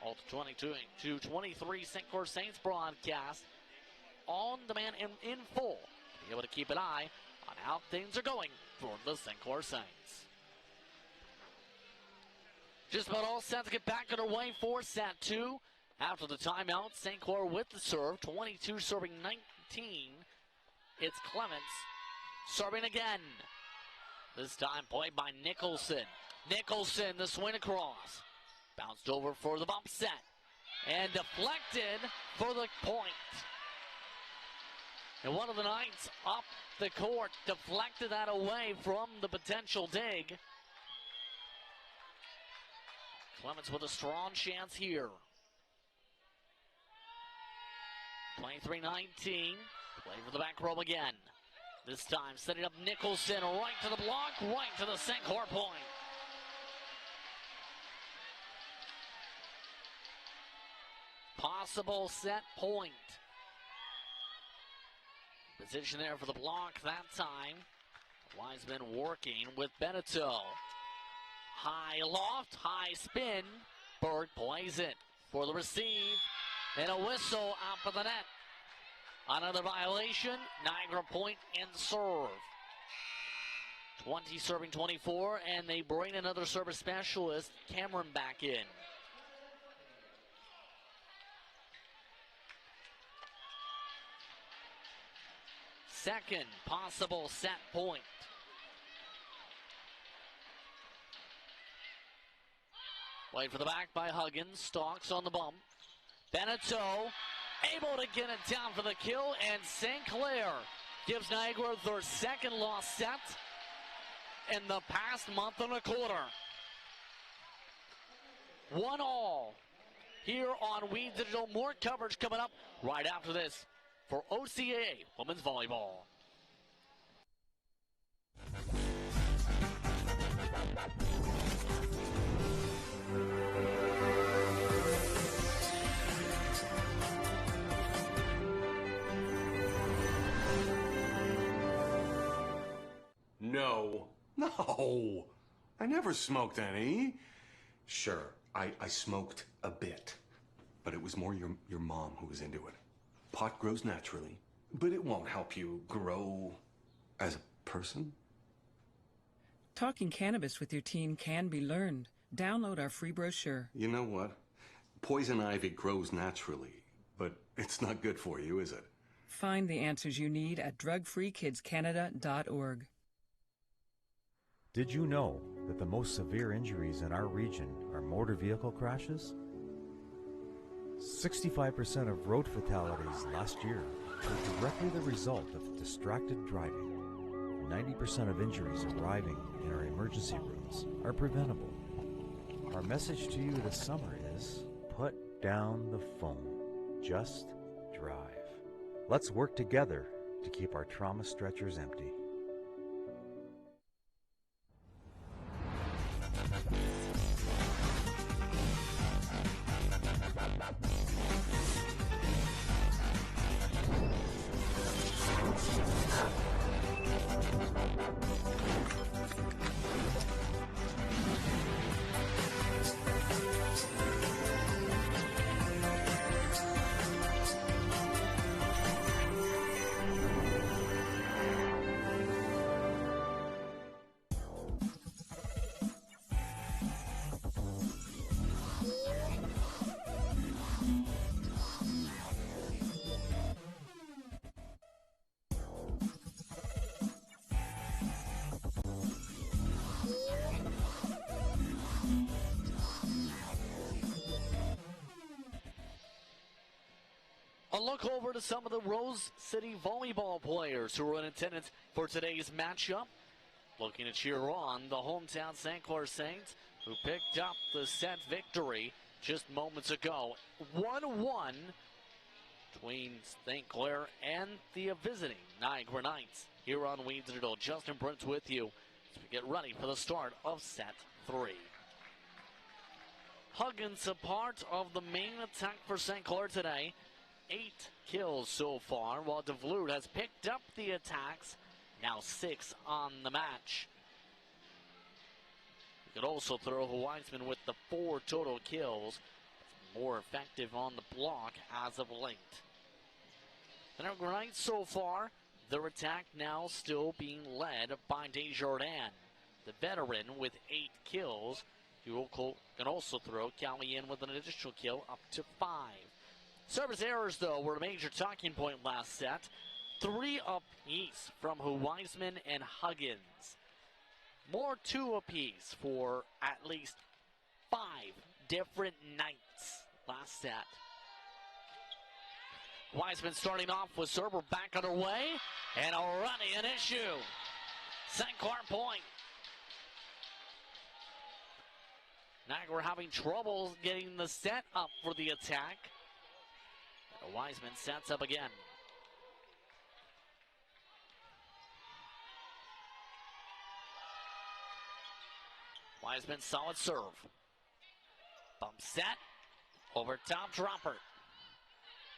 all the 22 to 23 St. Clair Saints broadcasts on demand and in full to be able to keep an eye on how things are going for the St. Clair Saints. Just about all set to get back underway for set 2. After the timeout, St. Clair with the serve, 22 serving 19. It's Clements serving again. This time played by Nicholson. Nicholson, the swing across. Bounced over for the bump set. And deflected for the point. And one of the Knights up the court deflected that away from the potential dig. Clements with a strong chance here. 23-19. Play for the back row again. This time setting up Nicholson right to the block, right to the St. Clair point. Possible set point. Position there for the block that time. Wiseman working with Beneteau. High loft, high spin. Bird plays it for the receive. And a whistle out of the net. Another violation. Niagara point and serve. 20 serving 24, and they bring another service specialist, Cameron, back in. Second possible set point. Played for the back by Huggins. Stalks on the bump. Beneteau able to get it down for the kill, and St. Clair gives Niagara their second lost set in the past month and a quarter. 1-all here on We Digital. More coverage coming up right after this for OCAA Women's Volleyball. No, I never smoked any. Sure, I smoked a bit, but it was more your mom who was into it. Pot grows naturally, but it won't help you grow as a person. Talking cannabis with your teen can be learned. Download our free brochure. You know what? Poison ivy grows naturally, but it's not good for you, is it? Find the answers you need at drugfreekidscanada.org. Did you know that the most severe injuries in our region are motor vehicle crashes? 65% of road fatalities last year were directly the result of distracted driving. 90% of injuries arriving in our emergency rooms are preventable. Our message to you this summer is, put down the phone. Just drive. Let's work together to keep our trauma stretchers empty. A look over to some of the Rose City volleyball players who are in attendance for today's matchup. Looking to cheer on the hometown St. Clair Saints, who picked up the set victory just moments ago. 1-1 between St. Clair and the visiting Niagara Knights here on We Digital. Justin Prince with you as we get ready for the start of set 3. Huggins a part of the main attack for St. Clair today. 8 kills so far, while DeVloed has picked up the attacks, now 6 on the match. You could also throw Weisman with the 4 total kills, more effective on the block as of late. The Niagara Knights so far, their attack now still being led by Desjardins, the veteran with 8 kills. You can also throw Callie in with an additional kill up to 5. Service errors, though, were a major talking point last set. 3 apiece from Weisman and Huggins. More 2 apiece for at least 5 different Knights last set. Weisman starting off with server back underway, and already an issue. St. Clair point. Niagara having trouble getting the set up for the attack. Weisman sets up again. Weisman solid serve. Bump set. Over top dropper.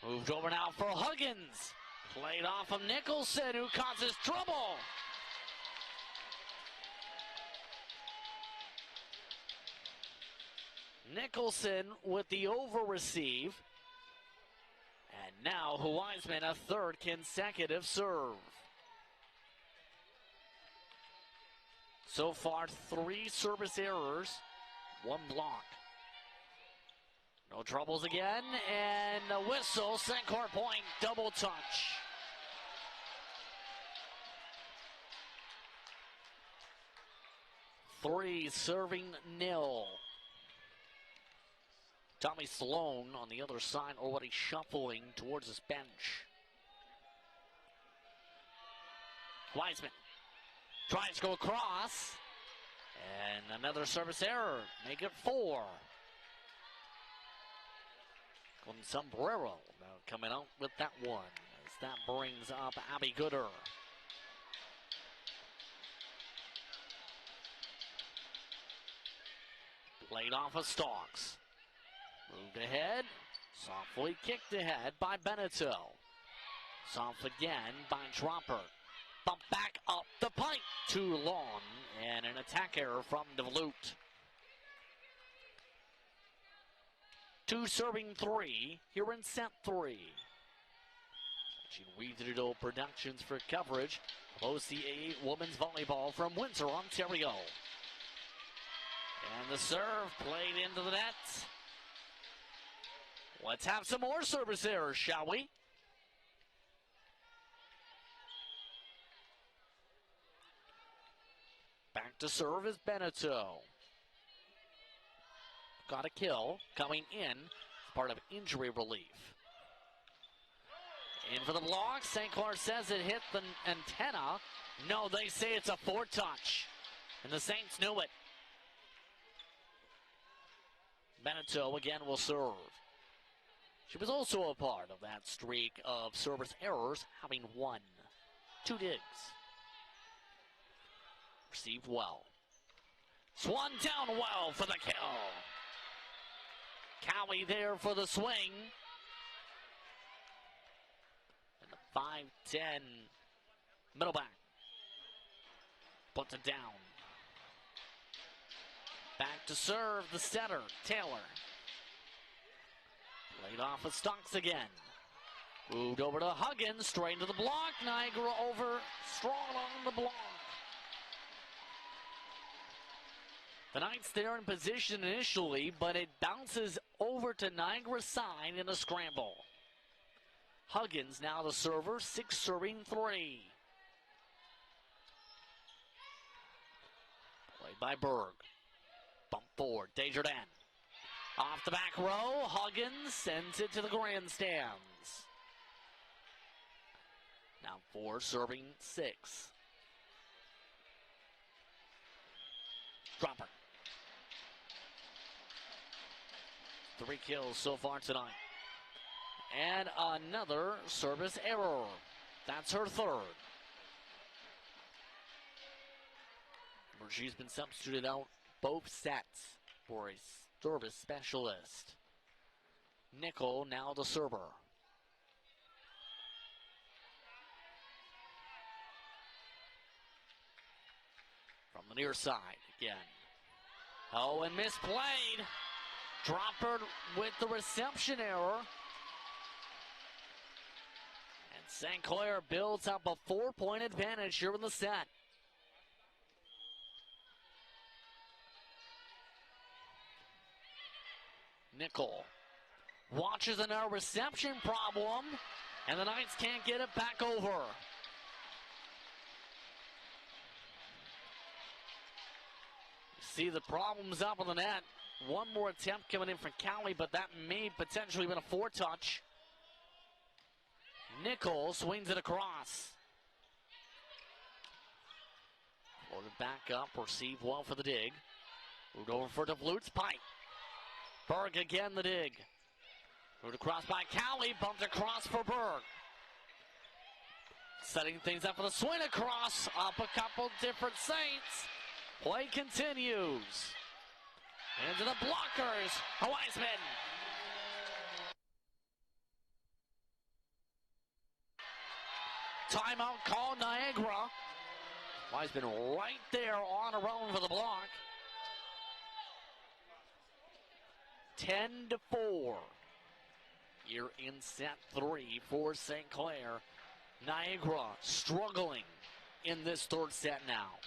Moved over now for Huggins. Played off of Nicholson, who causes trouble. Nicholson with the over receive. And now Weisman a 3rd consecutive serve. So far 3 service errors, 1 block. No troubles again, and a whistle, St. Clair point, double touch. Three serving nil. Tommy Sloan on the other side already shuffling towards his bench. Weisman tries to go across. And another service error. Make it 4. Golden Sombrero now coming out with that one. As that brings up Abby Gooder. Played off of Stalks. Moved ahead. Softly kicked ahead by Beneteau. Soft again by Dropper. Bump back up the pipe. Too long. And an attack error from DeVlute. 2 serving 3 here in set 3. We Digital Productions for coverage of OCAA Women's Volleyball from Windsor, Ontario. And the serve played into the net. Let's have some more service errors, shall we? Back to serve is Beneteau. Got a kill coming in as part of injury relief. In for the block. St. Clair says it hit the antenna. No, they say it's a foretouch. And the Saints knew it. Beneteau again will serve. She was also a part of that streak of service errors, having 1. 2 digs. Received well. Swung down well for the kill. Cowie there for the swing. And the 5'10" middle back puts it down. Back to serve the setter, Taylor. Played off of Stocks again. Moved over to Huggins, straight into the block. Niagara over, strong on the block. The Knights there in position initially, but it bounces over to Niagara's side in a scramble. Huggins now the server, 6 serving 3. Played by Berg. Bump forward, Desjardins. Off the back row, Huggins sends it to the grandstands. Now 4 serving 6. Dropper. 3 kills so far tonight. And another service error. That's her 3rd. She's been substituted out both sets for a service specialist. Nickel now the server. From the near side again. Oh, and misplayed. Dropper with the reception error. And St. Clair builds up a 4-point advantage here in the set. Nickel watches an reception problem, and the Knights can't get it back over. See the problems up on the net. One more attempt coming in from Cowie, but that may potentially have been a 4-touch. Nickel swings it across. Loaded back up, received well for the dig. Moved over for DeVlute's pipe. Berg again the dig. Moved across by Cowie, bumped across for Berg. Setting things up for the swing across, up a couple different Saints. Play continues. Into the blockers, Wiseman. Timeout call, Niagara. Wiseman right there on her own for the block. 10-4. Here in set 3 for St. Clair. Niagara struggling in this 3rd set now.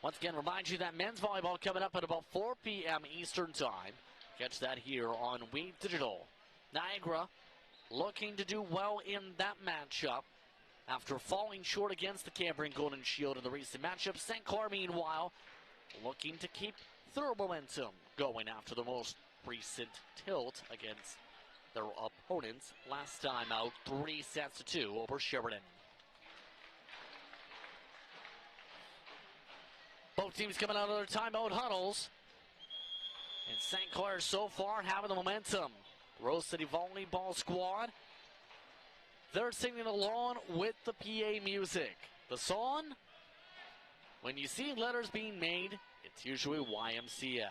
Once again, remind you that men's volleyball coming up at about 4 p.m. Eastern Time. Catch that here on We Digital. Niagara looking to do well in that matchup after falling short against the Cambrian Golden Shield in the recent matchup. St. Clair, meanwhile, looking to keep their momentum going after the most recent tilt against their opponents. Last time out, 3-2 over Sheridan. Both teams coming out of their timeout huddles. And St. Clair so far having the momentum. Rose City Volleyball squad. They're singing along with the PA music. The song, when you see letters being made, it's usually YMCA.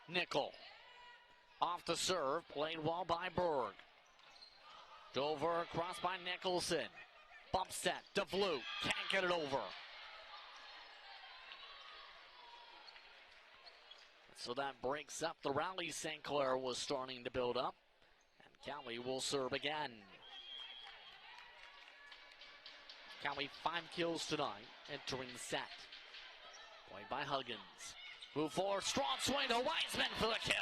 Nickel. Off the serve, played well by Berg. Worked over, across by Nicholson. Bump set, DeVlute, can't get it over. So that breaks up the rally St. Clair was starting to build up. And Cowie will serve again. Cowie 5 kills tonight, entering the set. Played by Huggins. Move forward, strong swing to Wiseman for the kill.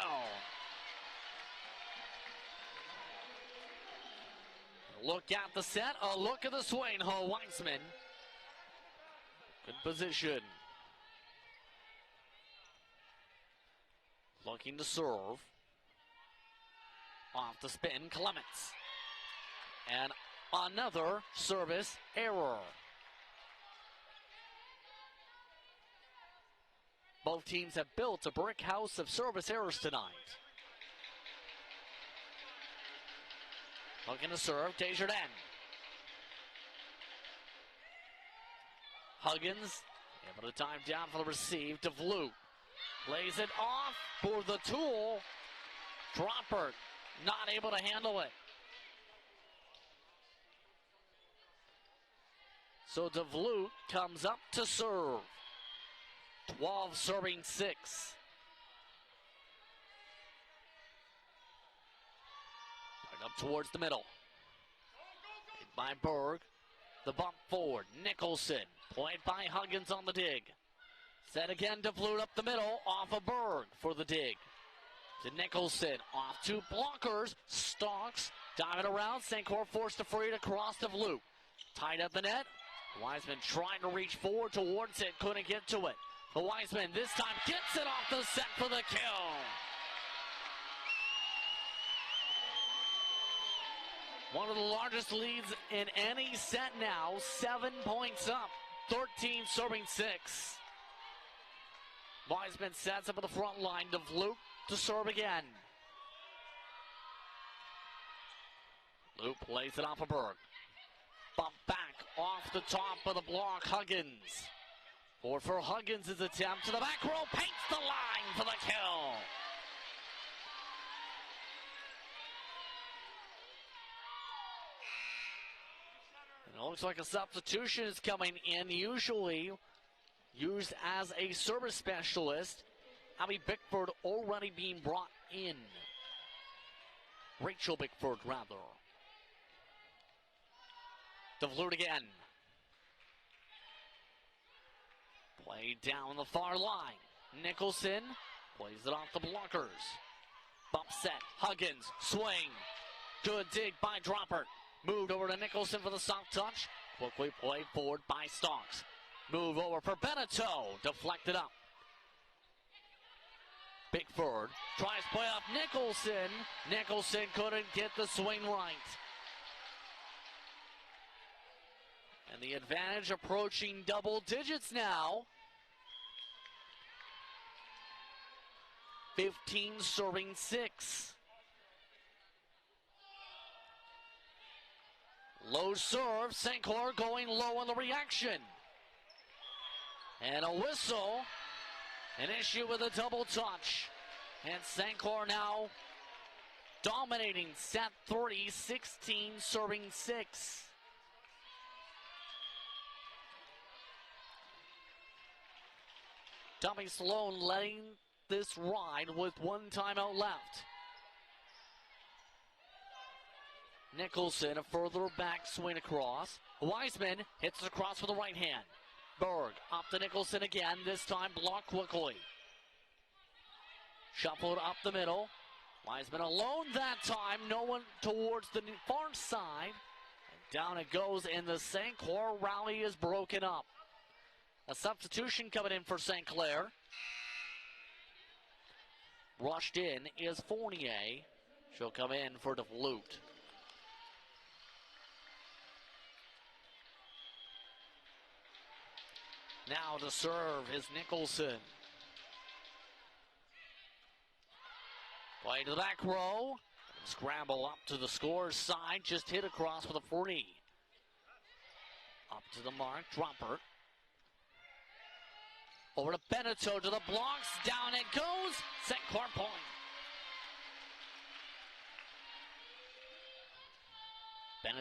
Look at the set, a look at the swing. Wiseman. Good position. Looking to serve. Off the spin, Clements. And another service error. Both teams have built a brick house of service errors tonight. Looking to serve, Desjardins. Huggins able to dive down for the receive. DeVlute lays it off for the tool. Dropper not able to handle it. So DeVlute comes up to serve. 12 serving 6. Right up towards the middle. By Berg. The bump forward. Nicholson. Played by Huggins on the dig. Set again, DeVlute up the middle. Off of Berg for the dig. To Nicholson. Off 2 blockers. Stalks. Diving around. St. Clair forced to free it across DeVlute. Tied up the net. Wiseman trying to reach forward towards it. Couldn't get to it. But Wiseman this time gets it off the set for the kill. One of the largest leads in any set now. 7 points up. 13 serving 6. Wiseman sets up at the front line. DeVlute to serve again. Luke plays it off of Berg. Bump back off the top of the block. Huggins. Or for Huggins' attempt to the back row. Paints the line for the kill. And it looks like a substitution is coming in. Usually used as a service specialist. Abby Bickford already being brought in. Rachel Bickford, rather. DeVlute again. Played down the far line. Nicholson plays it off the blockers. Bump set. Huggins. Swing. Good dig by Dropper. Moved over to Nicholson for the soft touch. Quickly played forward by Stalks. Move over for Beneteau. Deflected up. Bickford tries to play off Nicholson. Nicholson couldn't get the swing right. And the advantage approaching double digits now. 15 serving 6. Low serve. St. Clair going low on the reaction. And a whistle. An issue with a double touch. And St. Clair now dominating set 3, 16 serving 6. Tommy Sloan letting this ride with 1 timeout left. Nicholson, a further back swing across. Wiseman hits it across with the right hand. Berg up to Nicholson again, this time blocked quickly. Shuffled up the middle. Wiseman alone that time, no one towards the far side. And down it goes, and the St. Clair rally is broken up. A substitution coming in for St. Clair. Rushed in is Fournier. She'll come in for DeVlute. Now to serve is Nicholson. Play to the back row. Scramble up to the scorer's side. Just hit across with a 40. Up to the mark. Dropper. Over to Beneteau to the blocks. Down it goes. St. Clair point.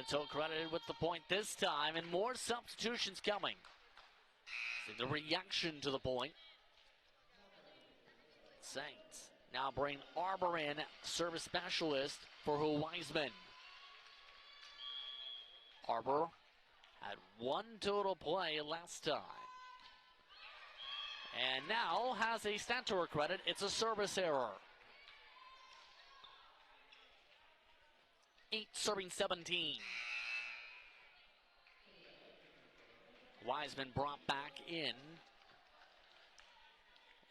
Beneteau credited with the point this time, and more substitutions coming. See the reaction to the point. Saints now bring Arbor in, service specialist for Wiseman. Arbor had one total play last time. And now has a stat to her credit. It's a service error. 8 serving 17. Wiseman brought back in.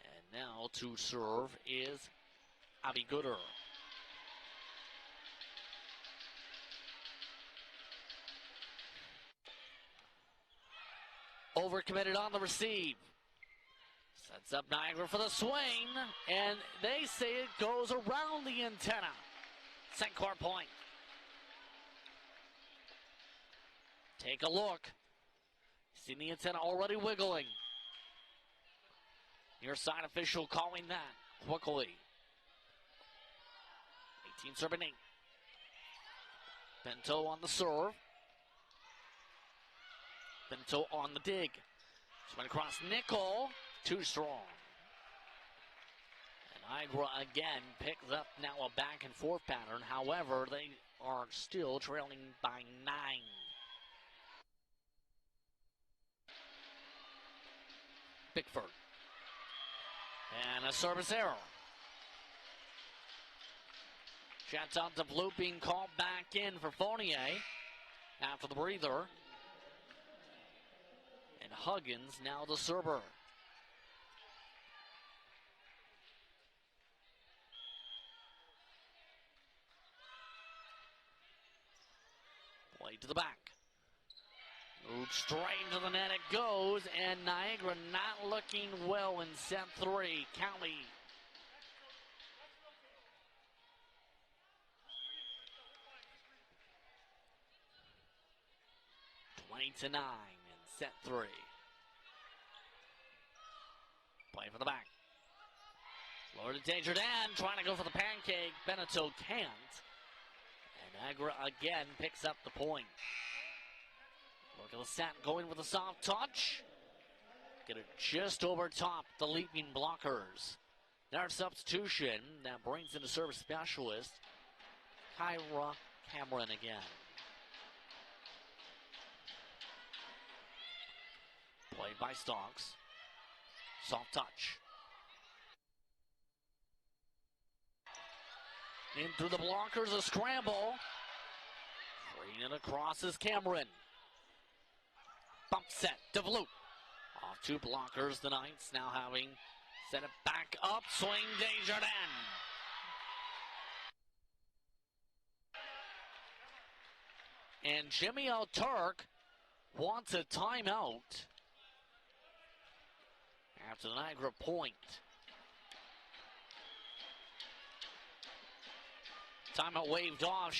And now to serve is Abby Gooder. Overcommitted on the receive. Sets up Niagara for the swing, and they say it goes around the antenna. St. Clair point. Take a look. See the antenna already wiggling. Near side official calling that quickly. 18 serving 8. Bento on the serve. Bento on the dig. Just went across Nickel. Too strong. And Niagara again picks up now a back and forth pattern. However, they are still trailing by 9. Bickford. And a service error. Chantal DeVloop being called back in for Fournier after the breather. And Huggins now the server. Play to the back. Moved straight to the net it goes, and Niagara not looking well in set 3. County. To 9 in set 3. Play for the back. Lower to danger Dan, trying to go for the pancake. Beneteau can't. And Niagara again picks up the point. Look at the set going with a soft touch. Get it just over top the leaping blockers. Their substitution that brings in a service specialist, Kyra Cameron again. Played by Stonks. Soft touch. In through the blockers, a scramble. Freeing it across is Cameron. Bump set, DeVloop. Off 2 blockers, the Knights now having set it back up. Swing, Desjardins. And Jimmy O'Turk wants a timeout after the Niagara point. Timeout waved off.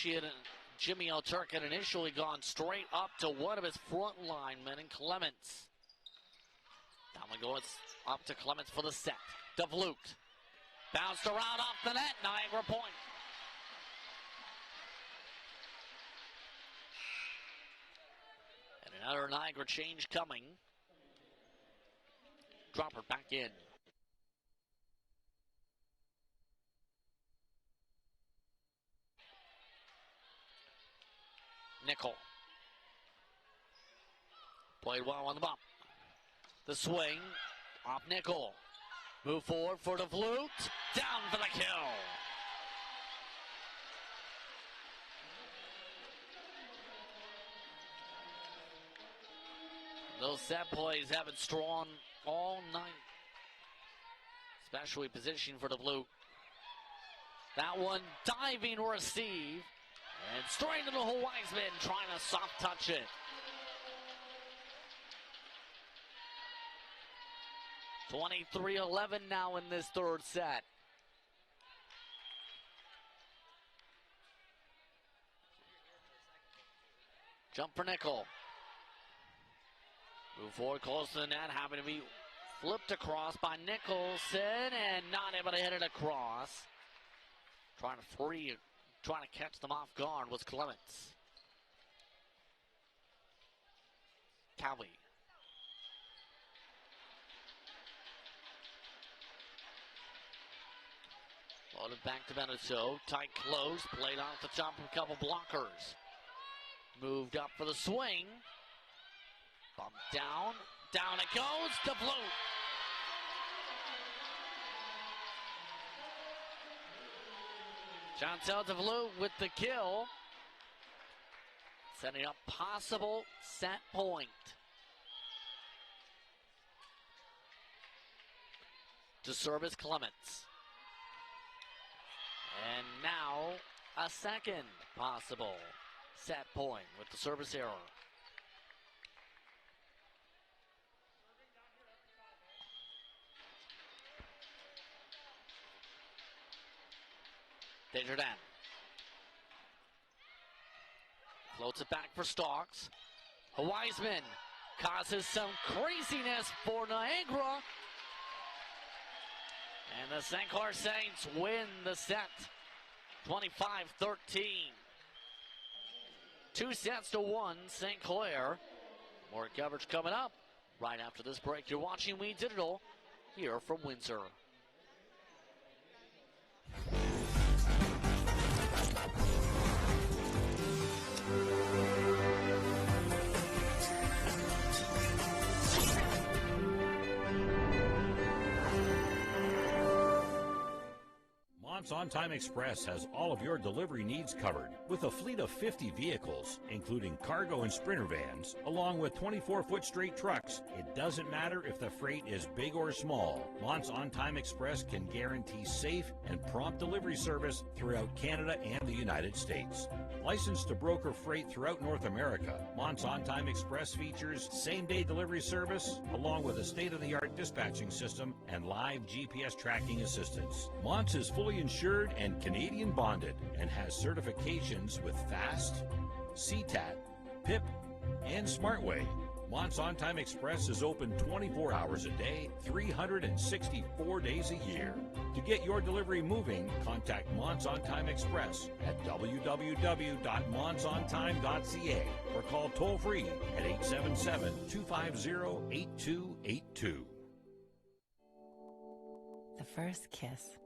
Jimmy O'Turk had initially gone straight up to one of his front linemen, and Clements. Now we go up to Clements for the set. DeVloop. Bounced around off the net. Niagara point. And another Niagara change coming. Drop her back in. Nickel. Played well on the bump. The swing. Off Nickel. Move forward for DeVloop. Down for the kill. Those set plays have been strong all night. Especially positioning for DeVloop. That one diving receive. And straight into the Wiseman, trying to soft touch it. (23-11) now in this third set. Jump for Nickel. Move forward close to the net, having to be flipped across by Nicholson and not able to hit it across. Trying to catch them off guard was Clements. Cowie. Loaded back to Beneteau. Tight close. Played off the top of a couple blockers. Moved up for the swing. Bumped down. Down it goes to Blue. Chantel DeVlue with the kill. Setting up possible set point. To service Clements. And now a second possible set point with the service error. Desjardins. Floats it back for Stocks. Wiseman causes some craziness for Niagara. And the St. Clair Saints win the set. 25-13. 2-1, St. Clair. More coverage coming up right after this break. You're watching We Digital here from Windsor. On-Time Express has all of your delivery needs covered with a fleet of 50 vehicles, including cargo and sprinter vans, along with 24-foot straight trucks. It doesn't matter if the freight is big or small. Mont's On-Time Express can guarantee safe and prompt delivery service throughout Canada and the United States. Licensed to broker freight throughout North America, Mont's On-Time Express features same-day delivery service, along with a state-of-the-art dispatching system and live GPS tracking assistance. Mont's is fully insured and Canadian bonded and has certifications with FAST, CTAT, PIP, and SmartWay. Mont's On-Time Express is open 24 hours a day, 364 days a year. To get your delivery moving, contact Mont's On-Time Express at www.montsontime.ca or call toll-free at 877-250-8282. The first kiss.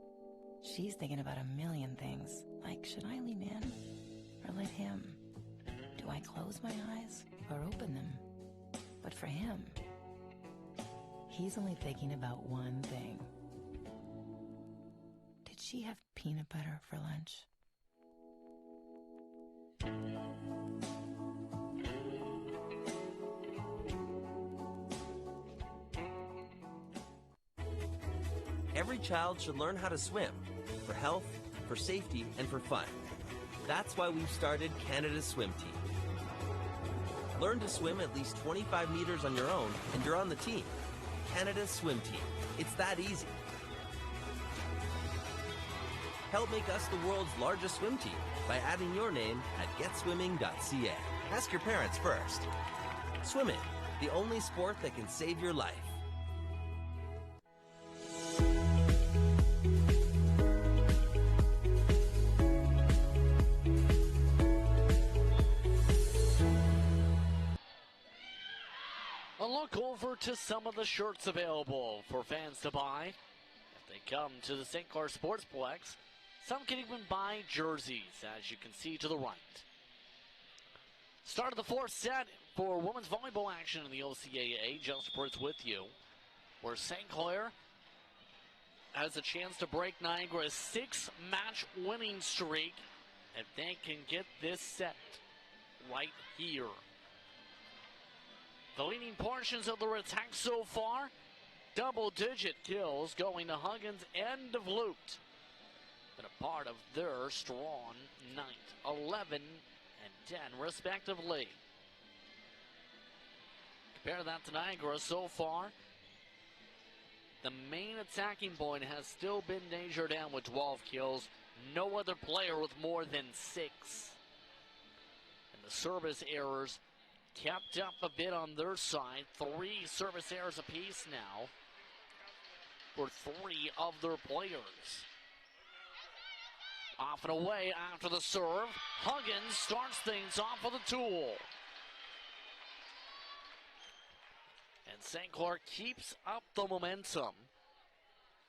She's thinking about a million things, like should I lean in or let him? Do I close my eyes or open them? But for him, he's only thinking about one thing. Did she have peanut butter for lunch? Every child should learn how to swim, for health, for safety, and for fun. That's why we've started Canada's Swim Team. Learn to swim at least 25 meters on your own, and you're on the team. Canada's Swim Team. It's that easy. Help make us the world's largest swim team by adding your name at getswimming.ca. Ask your parents first. Swimming, the only sport that can save your life. Look over to some of the shirts available for fans to buy. If they come to the St. Clair Sportsplex, some can even buy jerseys, as you can see to the right. Start of the fourth set for women's volleyball action in the OCAA. Just Brits with you, where St. Clair has a chance to break Niagara's 6-match winning streak if they can get this set right here. The leading portions of their attack so far, double-digit kills going to Huggins and DeVlute. Been a part of their strong night, 11 and 10 respectively. Compare that to Niagara so far. The main attacking point has still been Desjardins with 12 kills. No other player with more than 6. And the service errors kept up a bit on their side. 3 service errors apiece now for 3 of their players. Off and away after the serve. Huggins starts things off with a tool. And St. Clair keeps up the momentum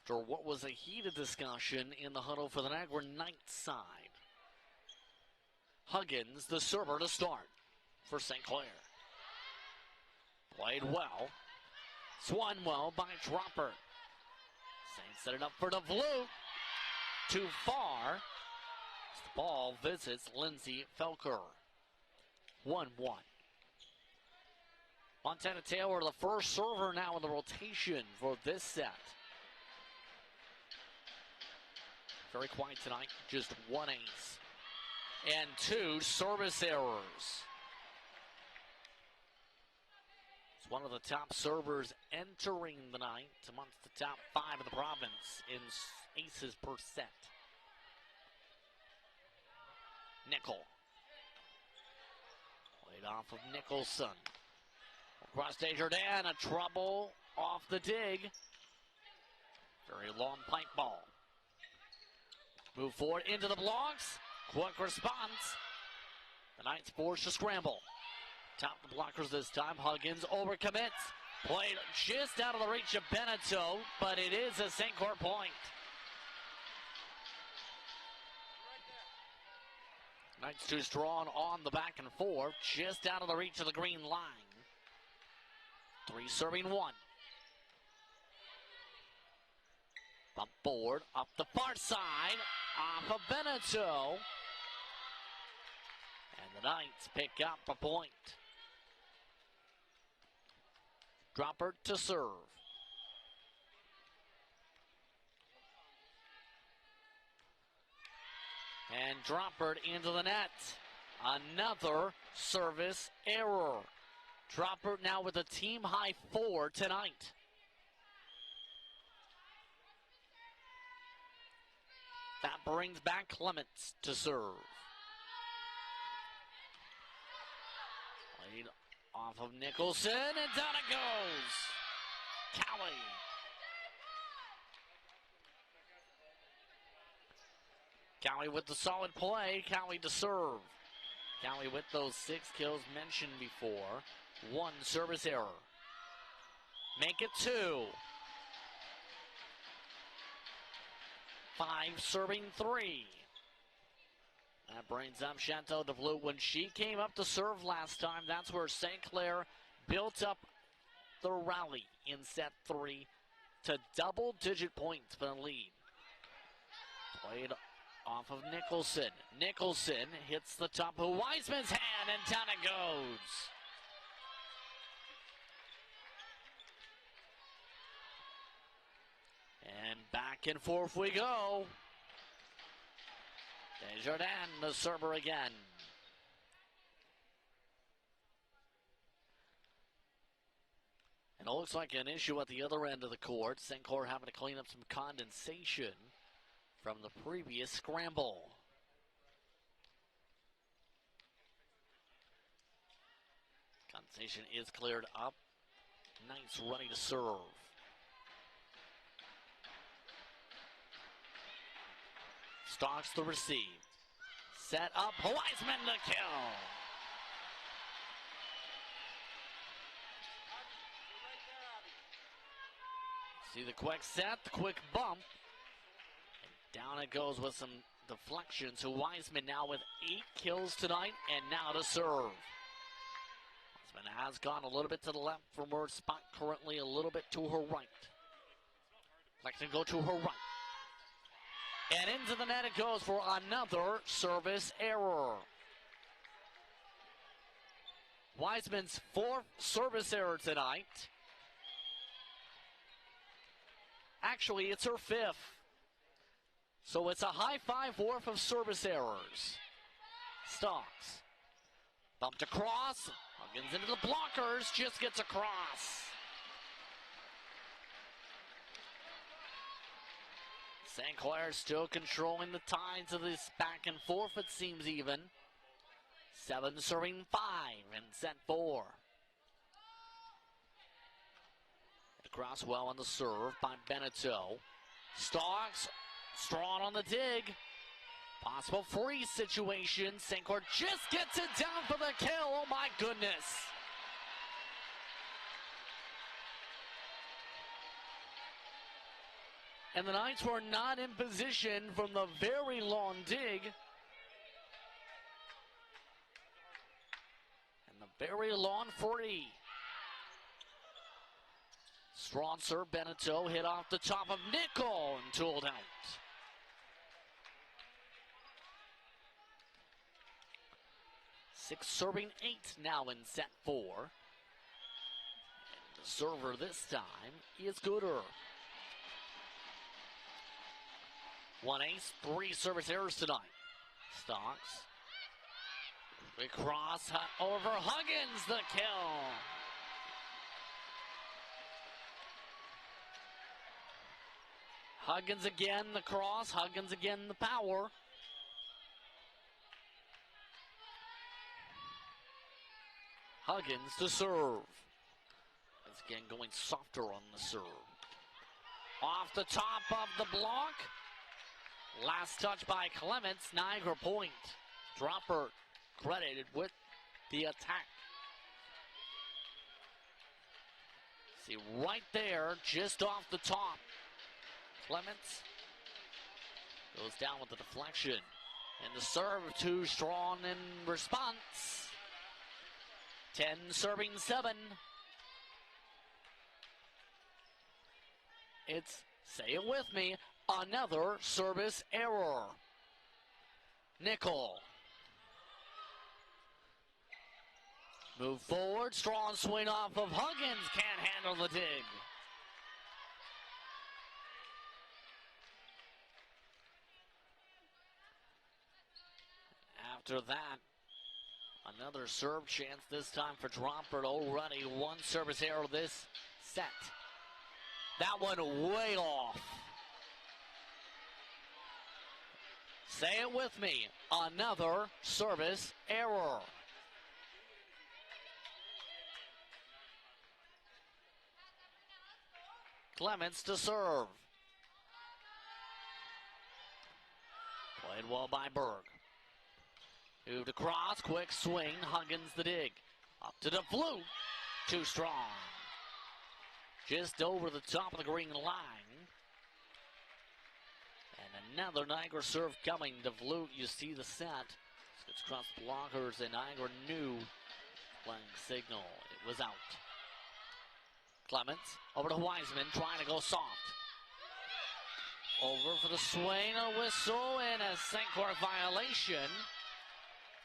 after what was a heated discussion in the huddle for the Niagara Knights side. Huggins, the server to start for St. Clair. Played well. Swung well by Dropper. Saints set it up for the Blue. Too far. The ball visits Lindsay Felker. 1-1. Montana Taylor, the first server now in the rotation for this set. Very quiet tonight, just one ace. And 2 service errors. It's one of the top servers entering the night, amongst the top 5 in the province in aces per set. Nickel. Played off of Nicholson. Across Desjardins, a trouble off the dig. Very long pipe ball. Move forward into the blocks. Quick response. The Knights forced to scramble. Top the blockers this time. Huggins overcommits. Played just out of the reach of Beneteau, but it is a St. Clair point. Knights too strong on the back and forth, just out of the reach of the green line. 3 serving 1. Bump board up the far side, off of Beneteau. And the Knights pick up a point. Dropper to serve. And Dropper into the net. Another service error. Dropper now with a team high 4 tonight. That brings back Clements to serve. Played off of Nicholson, and down it goes. Cowie. Cowie with the solid play. Cowie to serve. Cowie with those 6 kills mentioned before. 1 service error. Make it 2. 5 serving 3. That brings up Chantal DeVlue. When she came up to serve last time, that's where St. Clair built up the rally in set 3 to double-digit points for the lead. Played off of Nicholson. Nicholson hits the top of Wiseman's hand, and down it goes. And back and forth we go. Desjardins, the server again. And it looks like an issue at the other end of the court. St. Clair having to clean up some condensation from the previous scramble. Condensation is cleared up. Knights ready to serve. Stalks to receive. Set up. Wiseman to kill. See the quick set, the quick bump. And down it goes with some deflection. So Wiseman now with 8 kills tonight, and now to serve. Wiseman has gone a little bit to the left from her spot currently, a little bit to her right. Deflection go to her right. And into the net it goes for another service error. Wiseman's 4th service error tonight. Actually, it's her 5th. So it's a high 5 worth of service errors. Stalks. Bumped across. Huggins into the blockers. Just gets across. St. Clair still controlling the tides of this back and forth, it seems even. 7 serving 5 in set 4. Across well on the serve by Beneteau. Stalks, strong on the dig. Possible freeze situation. St. Clair just gets it down for the kill. Oh my goodness. And the Knights were not in position from the very long dig. And the very long free. Strong serve, Beneteau hit off the top of Nickel and tooled out. Six serving 8 now in set 4. And the server this time is Gooder. 1 ace, 3 service errors tonight. Stocks. We cross over Huggins, the kill. Huggins again, the cross. Huggins again, the power. Huggins to serve. It's again going softer on the serve. Off the top of the block. Last touch by Clements. Niagara point. Dropper credited with the attack. See right there, just off the top. Clements goes down with the deflection. And the serve too strong in response. 10 serving 7. It's, say it with me, another service error. Nickel. Move forward, strong swing off of Huggins, can't handle the dig. After that, another serve chance, this time for Dropper. Already 1 service error this set. That one way off. Say it with me, another service error. Clements to serve. Played well by Berg. Moved across, quick swing, Huggins the dig. Up to the flute, too strong. Just over the top of the green line. And another Niagara serve coming. The flute, you see the set. It's across blockers, and Niagara knew playing signal. It was out. Clements over to Wiseman, trying to go soft. Over for the swing, a whistle, and a St. Clair violation.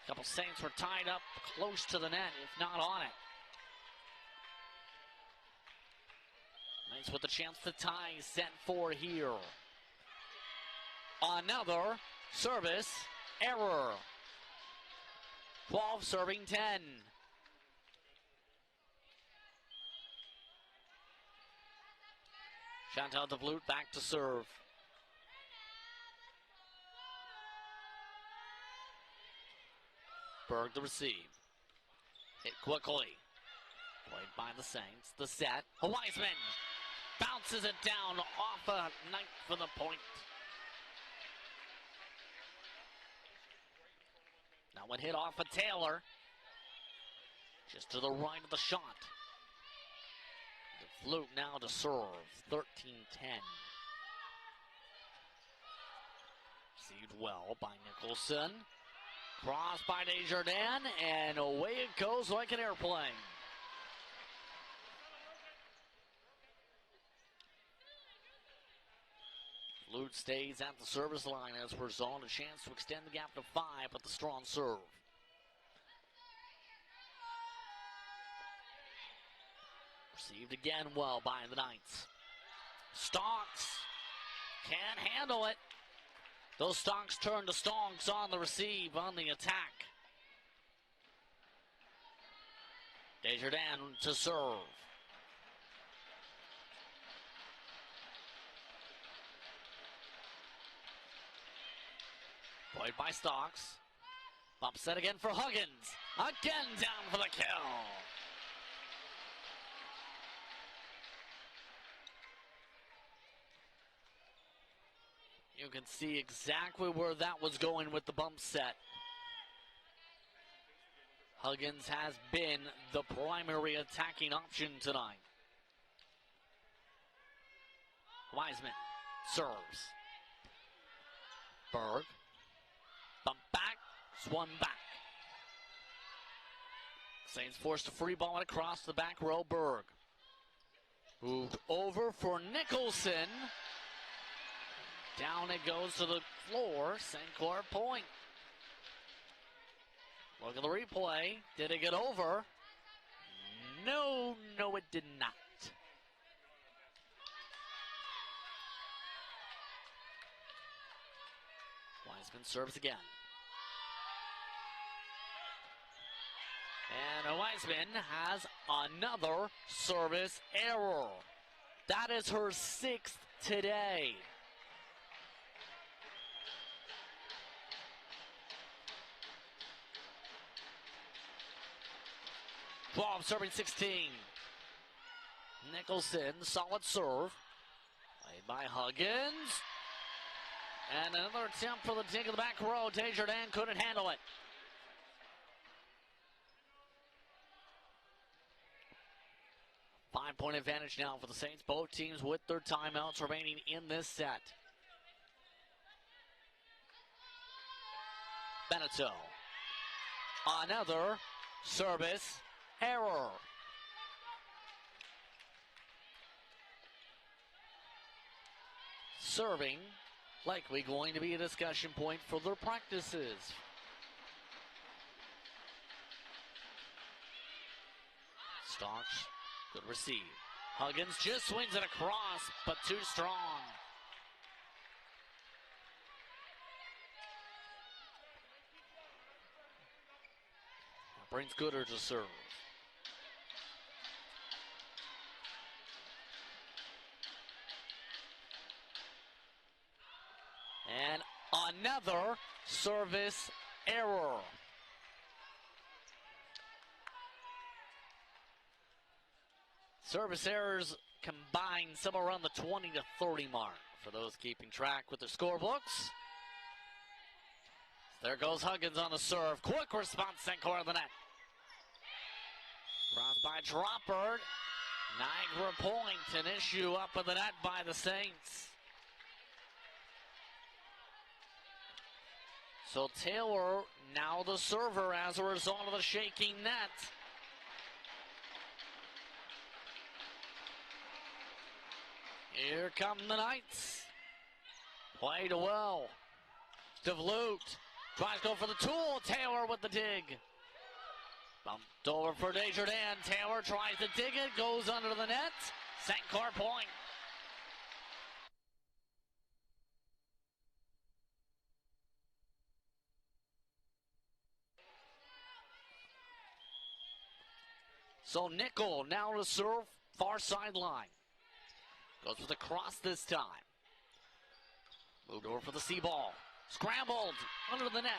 A couple Saints were tied up close to the net, if not on it. Knights with a chance to tie set 4 here. Another service error. 12 serving 10. Chantal DeVlute back to serve. Berg to receive. Hit quickly. Played by the Saints. The set. Wiseman bounces it down off a Knight for the point. Now one hit off of Taylor. Just to the right of the shot. The flute now to serve. 13-10. Received well by Nicholson. Cross by Desjardins, and away it goes like an airplane. Flute stays at the service line as Verzon a chance to extend the gap to 5 with the strong serve. Received again well by the Knights. Stocks can't handle it. Those Stocks turn to Stonks on the receive, on the attack. Desjardins to serve. Played by Stocks. Upset again for Huggins. Again down for the kill. You can see exactly where that was going with the bump set. Huggins has been the primary attacking option tonight. Wiseman serves. Berg. Bump back. Swung back. Saints forced a free ball and across the back row. Berg. Moved over for Nicholson. Down it goes to the floor. St. Clair point. Look at the replay. Did it get over? No, it did not. Wiseman serves again. And Wiseman has another service error. That is her 6th today. Schwab serving 16. Nicholson, solid serve. Played by Huggins. And another attempt for the dig of the back row. Desjardins couldn't handle it. Five-point advantage now for the Saints. Both teams with their timeouts remaining in this set. Beneteau. Another service error. Serving likely going to be a discussion point for their practices. Stocks, good receive. Huggins just swings it across, but too strong. Brings Gooder to serve. And another service error. Service errors combined somewhere around the 20 to 30 mark for those keeping track with their scorebooks. There goes Huggins on the serve. Quick response, St. Clair of the net. Crossed by Dropper. Niagara point, an issue up in the net by the Saints. So Taylor now the server as a result of the shaking net. Here come the Knights. Played well. DeVlute tries to go for the tool. Taylor with the dig. Bumped over for Desjardins. Taylor tries to dig it. Goes under the net. St. Clair point. So Nickel now to serve far sideline. Goes with a cross this time. Moved over for the C ball. Scrambled under the net.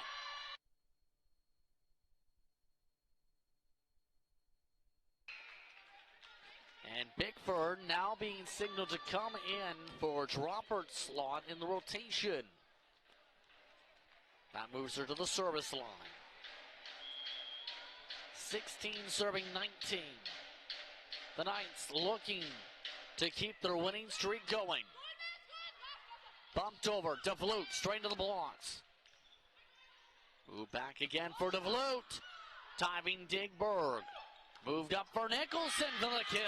And Bickford now being signaled to come in for Dropper's slot in the rotation. That moves her to the service line. 16 serving 19. The Knights looking to keep their winning streak going. Bumped over, DeVlute straight to the blocks. Move back again for DeVlute. Timing Digberg. Moved up for Nicholson for the kill.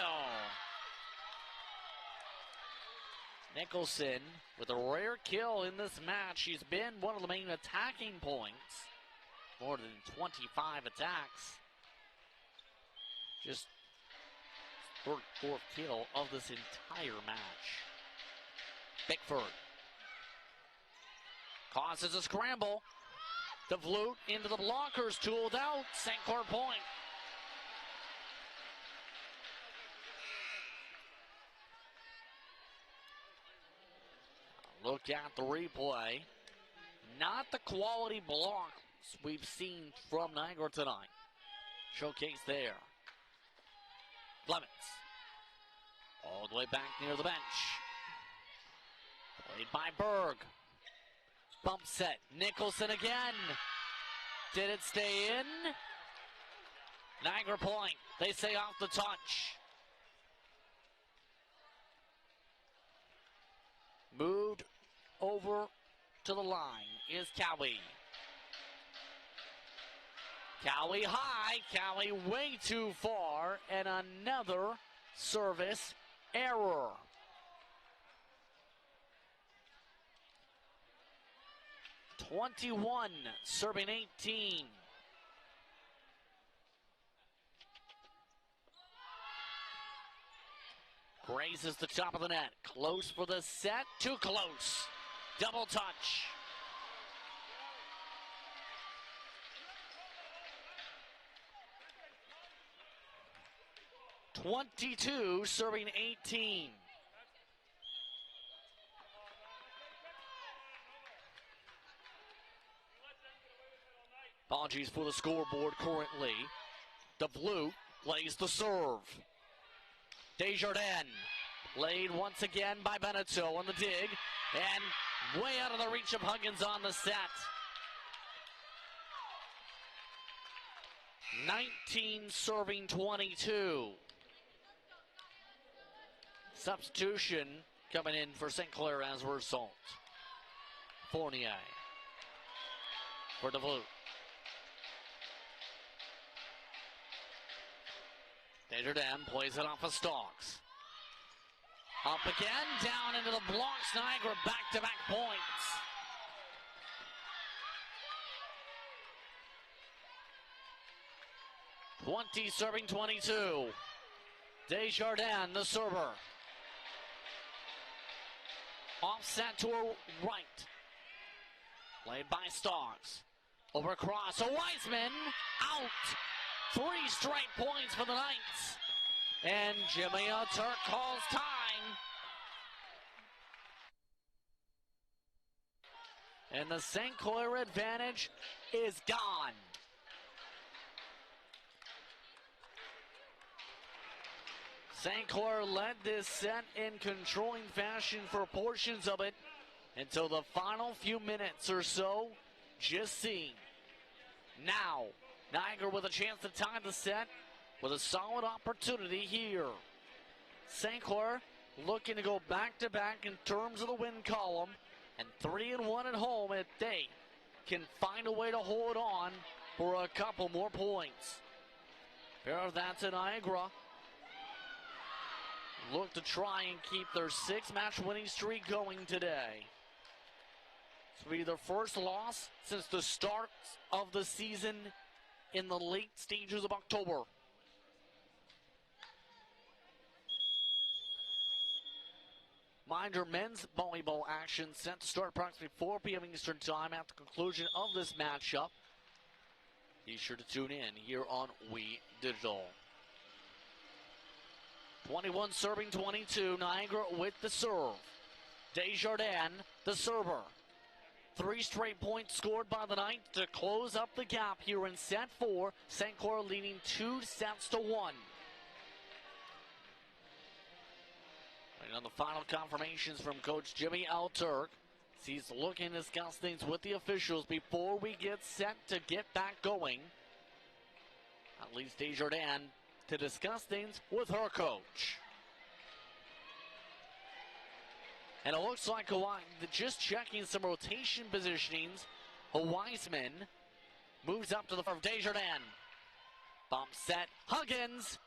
Nicholson with a rare kill in this match. She's been one of the main attacking points. More than 25 attacks. Just third, fourth kill of this entire match. Bickford causes a scramble. DeVlute into the blockers, tooled out. St. Clair point. Look at the replay. Not the quality blocks we've seen from Niagara tonight. Showcase there. Clements. All the way back near the bench. Played by Berg. Bump set. Nicholson again. Did it stay in? Niagara point. They say off the touch. Move over to the line is Cowie. Cowie high, Cowie way too far, and another service error. (21) serving 18. Grazes the top of the net. Close for the set. Too close. Double touch. (22) serving 18. Apologies for the scoreboard currently. DeVlute lays the serve. Desjardins laid once again by Beneteau on the dig, and way out of the reach of Huggins on the set. 19 serving 22. Substitution coming in for St. Clair as a result. Fournier for DeVlute. Desjardins plays it off of Stokes. Up again, down into the blocks. Niagara back-to-back points. (20 serving 22. Desjardins, the server. Offset to her right. Played by Stokes. Over across. A Wiseman out. 3 straight points for the Knights. And Jimmy Turk calls time. And the St. Clair advantage is gone. St. Clair led this set in controlling fashion for portions of it until the final few minutes or so. Just seeing. Now, Niagara with a chance to tie the set with a solid opportunity here. St. Clair looking to go back-to-back in terms of the win column, and 3-1 at home if they can find a way to hold on for a couple more points. Pair of that to Niagara. Look to try and keep their 6-match winning streak going today. This will be their first loss since the start of the season in the late stages of October. Mind your men's volleyball action set to start approximately 4 p.m. Eastern Time at the conclusion of this matchup. Be sure to tune in here on We Digital. 21 serving 22. Niagara with the serve. Desjardins, the server. 3 straight points scored by the Knights to close up the gap here in set 4. St. Clair leading 2-1. And on the final confirmations from Coach Jimmy Turk, he's looking to discuss things with the officials before we get set to get back going. At least Desjardins to discuss things with her coach. And it looks like just checking some rotation positionings. Wiseman moves up to the front of Desjardins. Bump set. Huggins.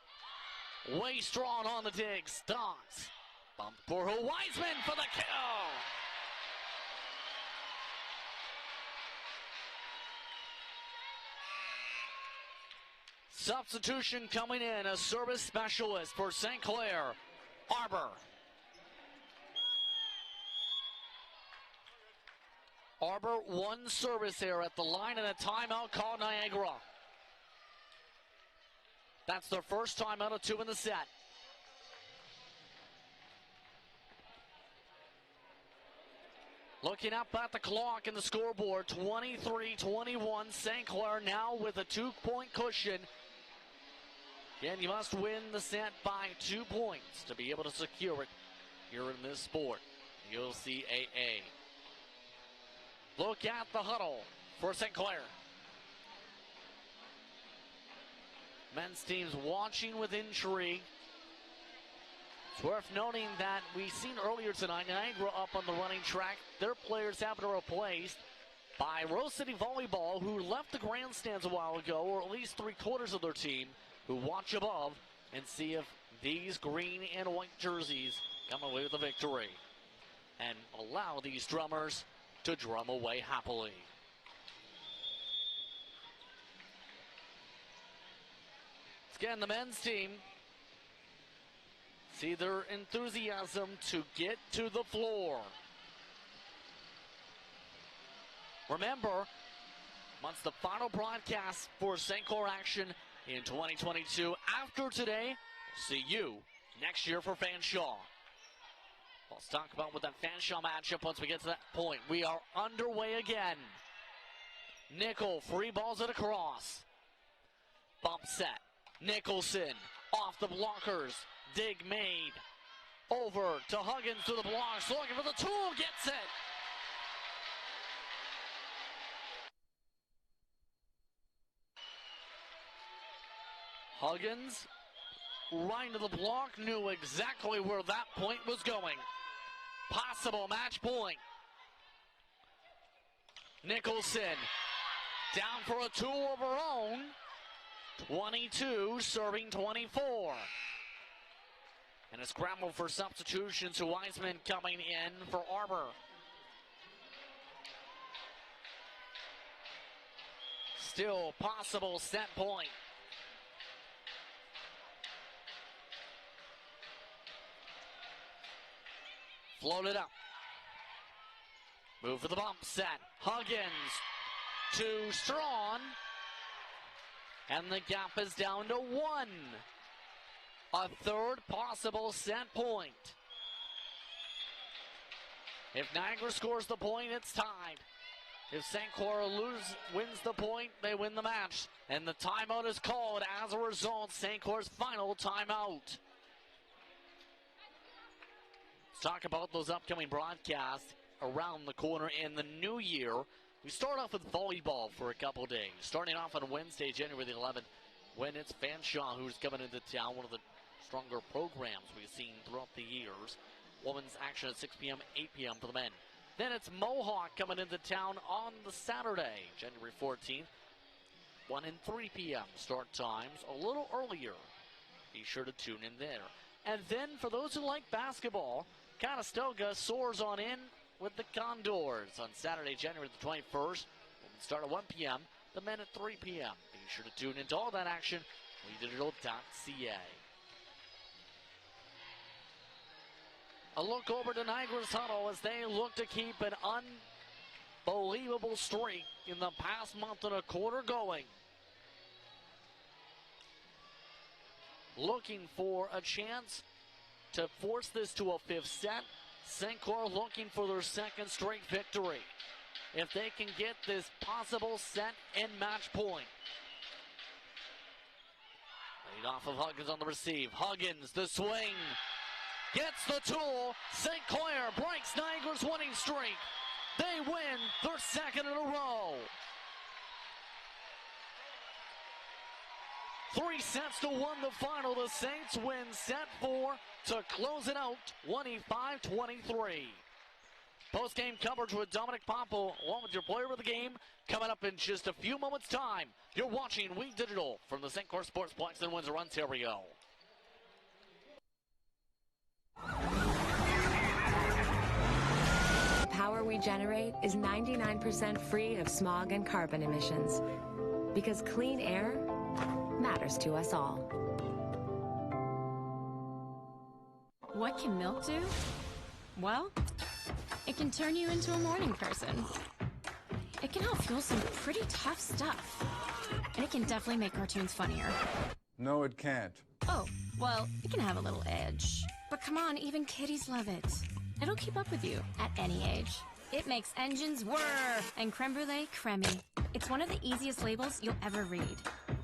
Way strong on the dig. Stokes. Bump for Wiseman for the kill. Substitution coming in. A service specialist for St. Clair. Arbor. Arbor, 1 service here at the line and a timeout called Niagara. That's their first timeout of 2 in the set. Looking up at the clock and the scoreboard, 23-21. St. Clair now with a 2-point cushion. Again, you must win the set by 2 points to be able to secure it here in this sport, the OCAA. Look at the huddle for St. Clair. Men's teams watching with intrigue. It's worth noting that we've seen earlier tonight, Niagara up on the running track. Their players have been replaced by Rose City Volleyball, who left the grandstands a while ago, or at least 3/4 of their team, who watch above and see if these green and white jerseys come away with a victory and allow these drummers to drum away happily. Again, the men's team, see their enthusiasm to get to the floor. Remember, once the final broadcast for St. Clair action in 2022, after today, see you next year for Fanshawe. Let's talk about what that Fanshawe matchup once we get to that point. We are underway again. Nickel, free balls it across. Bump set. Nicholson off the blockers. Dig made. Over to Huggins through the blocks. Looking for the tool. Gets it. Huggins, right to the block, knew exactly where that point was going. Possible match point. Nicholson down for a two of her own. 22 serving 24. And a scramble for substitution to Wiseman coming in for Arbor. Still possible set point. Floated up. Move for the bump set. Huggins to Strawn. And the gap is down to 1. A third possible set point. If Niagara scores the point, it's tied. If St. Clair wins the point, they win the match. And the timeout is called as a result. St. Clair's final timeout. Let's talk about those upcoming broadcasts around the corner in the new year. We start off with volleyball for a couple days. Starting off on Wednesday, January the 11th, when it's Fanshawe who's coming into town, one of the stronger programs we've seen throughout the years. Women's action at 6 p.m., 8 p.m. for the men. Then it's Mohawk coming into town on the Saturday, January 14th, 1 and 3 p.m. start times, a little earlier. Be sure to tune in there. And then for those who like basketball, Conestoga soars on in with the Condors on Saturday, January the 21st. We'll start at 1 p.m., the men at 3 p.m. Be sure to tune into all that action, WeDidItAll.ca. A look over to Niagara's huddle as they look to keep an unbelievable streak in the past month and a quarter going. Looking for a chance to force this to a fifth set. St. Clair looking for their second straight victory. If they can get this possible set and match point. Lead off of Huggins on the receive. Huggins, the swing. Gets the tool. St. Clair breaks Niagara's winning streak. They win their second in a row. 3 sets to 1 the final. The Saints win set 4 to close it out, 25-23. Post-game coverage with Dominic Pompo, along with your player of the game, coming up in just a few moments' time. You're watching We Digital from the St. Clair Sportsplex in Windsor, Ontario. The power we generate is 99% free of smog and carbon emissions. Because clean air matters to us all. What can milk do? Well, it can turn you into a morning person. It can help fuel some pretty tough stuff. And it can definitely make cartoons funnier. No, it can't. Oh, well, it can have a little edge. But come on, even kiddies love it. It'll keep up with you at any age. It makes engines whir and creme brulee creamy. It's one of the easiest labels you'll ever read.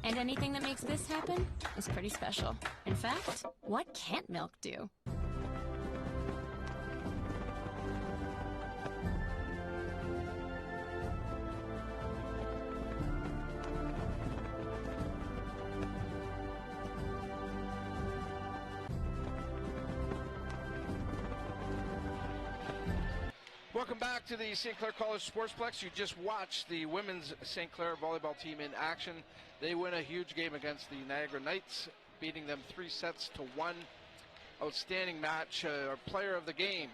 And anything that makes this happen is pretty special. In fact, what can't milk do? Welcome back to the St. Clair College Sportsplex. You just watched the women's St. Clair volleyball team in action. They win a huge game against the Niagara Knights, beating them 3-1. Outstanding match. Our player of the game.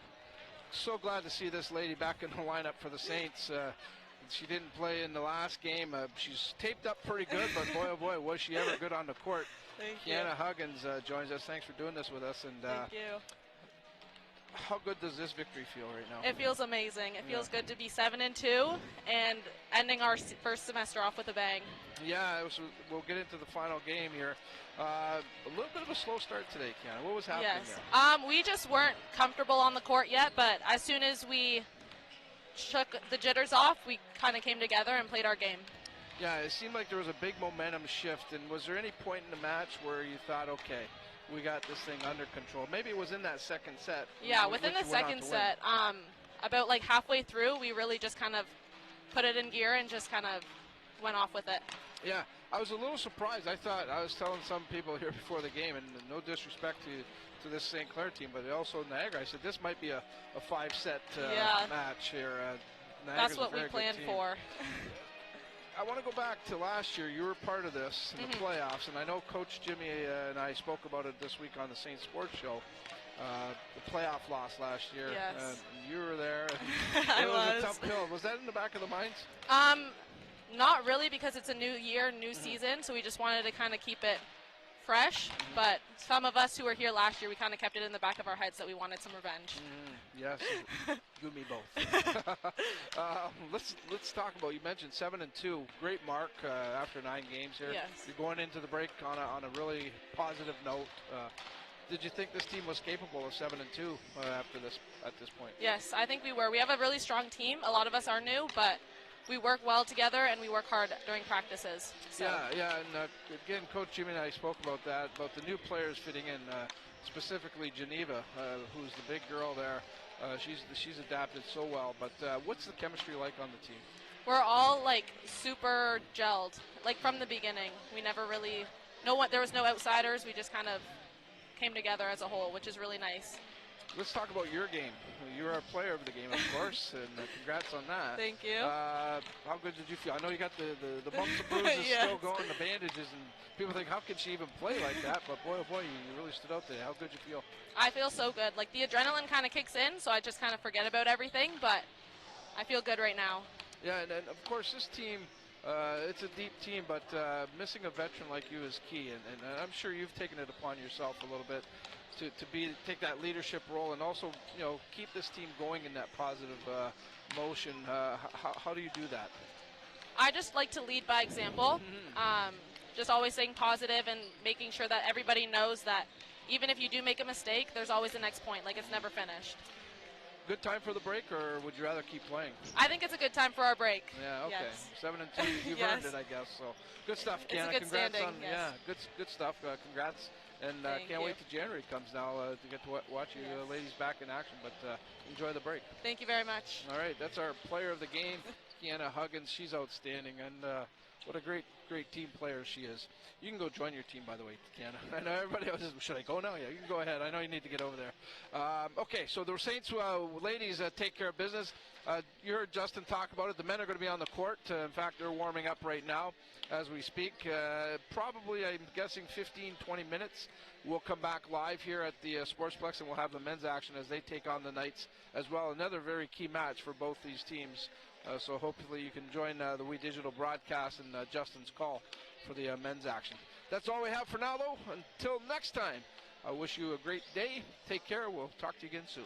So glad to see this lady back in the lineup for the Saints. She didn't play in the last game. She's taped up pretty good, but boy, oh boy, was she ever good on the court. Thank Kiana you. Huggins joins us. Thanks for doing this with us. And Thank you. how good does this victory feel right now? It feels amazing. It feels good to be 7-2 and ending our first semester off with a bang. Yeah, we'll get into the final game here. A little bit of a slow start today, Kiana. What was happening there? We just weren't comfortable on the court yet, but as soon as we shook the jitters off, we kind of came together and played our game. Yeah, it seemed like there was a big momentum shift. And was there any point in the match where you thought, okay, we got this thing under control? Maybe it was in that second set. Yeah, within the second set, about like halfway through, we really just kind of put it in gear and just kind of went off with it. Yeah, I was a little surprised. I was telling some people here before the game, and no disrespect to this St. Clair team, but also Niagara. I said this might be a 5-set match here. That's what we planned for. I want to go back to last year. You were part of this in the playoffs, and I know Coach Jimmy and I spoke about it this week on the Saint Sports Show. The playoff loss last year. Yes. You were there. I it was a was. tough pill. Was that in the back of the minds? Not really, because it's a new year, new season, so we just wanted to kind of keep it fresh. But some of us who were here last year, we kind of kept it in the back of our heads that we wanted some revenge. Yes, you and me both. Let's talk about, you mentioned 7-2, great mark after 9 games here. Yes. You're going into the break on a really positive note. Did you think this team was capable of 7-2 at this point? Yes, I think we were. We have a really strong team. A lot of us are new, but we work well together and we work hard during practices. So. Yeah, and again, Coach Jimmy and I spoke about that, about the new players fitting in, specifically Geneva, who's the big girl there. She's adapted so well, but what's the chemistry like on the team? We're all like super gelled, like from the beginning. We never really, there was no outsiders. We just kind of came together as a whole, which is really nice. Let's talk about your game. You were a player of the game, of course, and congrats on that. Thank you. How good did you feel? I know you got the bumps and bruises still going, the bandages, and people think, how can she even play like that? But boy, oh boy, you really stood out there. How good did you feel? I feel so good. Like, the adrenaline kind of kicks in, so I just kind of forget about everything, but I feel good right now. Yeah, and of course, this team, it's a deep team, but missing a veteran like you is key, and I'm sure you've taken it upon yourself a little bit to take that leadership role and also, keep this team going in that positive motion. How do you do that? I just like to lead by example. Just always staying positive and making sure that everybody knows that even if you do make a mistake, there's always the next point. Like, it's never finished. Good time for the break, or would you rather keep playing? I think it's a good time for our break. Yeah, okay. Yes. 7-2, you've earned it, I guess. So good stuff, Kiana. It's a good Congrats standing, on good stuff. Congrats, and can't wait till January comes now to get to watch you ladies back in action. But enjoy the break. Thank you very much. All right, that's our player of the game, Kiana Huggins. She's outstanding, and what a great team player she is. You can go join your team, by the way, Kiana. I know everybody else is, should I go now? Yeah, you can go ahead. I know you need to get over there. Okay, so the Saints ladies take care of business. You heard Justin talk about it. The men are going to be on the court. In fact, they're warming up right now as we speak. Probably, I'm guessing, 15, 20 minutes. We'll come back live here at the Sportsplex, and we'll have the men's action as they take on the Knights as well. Another very key match for both these teams. So hopefully you can join the We Digital broadcast and Justin's call for the men's action. That's all we have for now, though. Until next time, I wish you a great day. Take care. We'll talk to you again soon.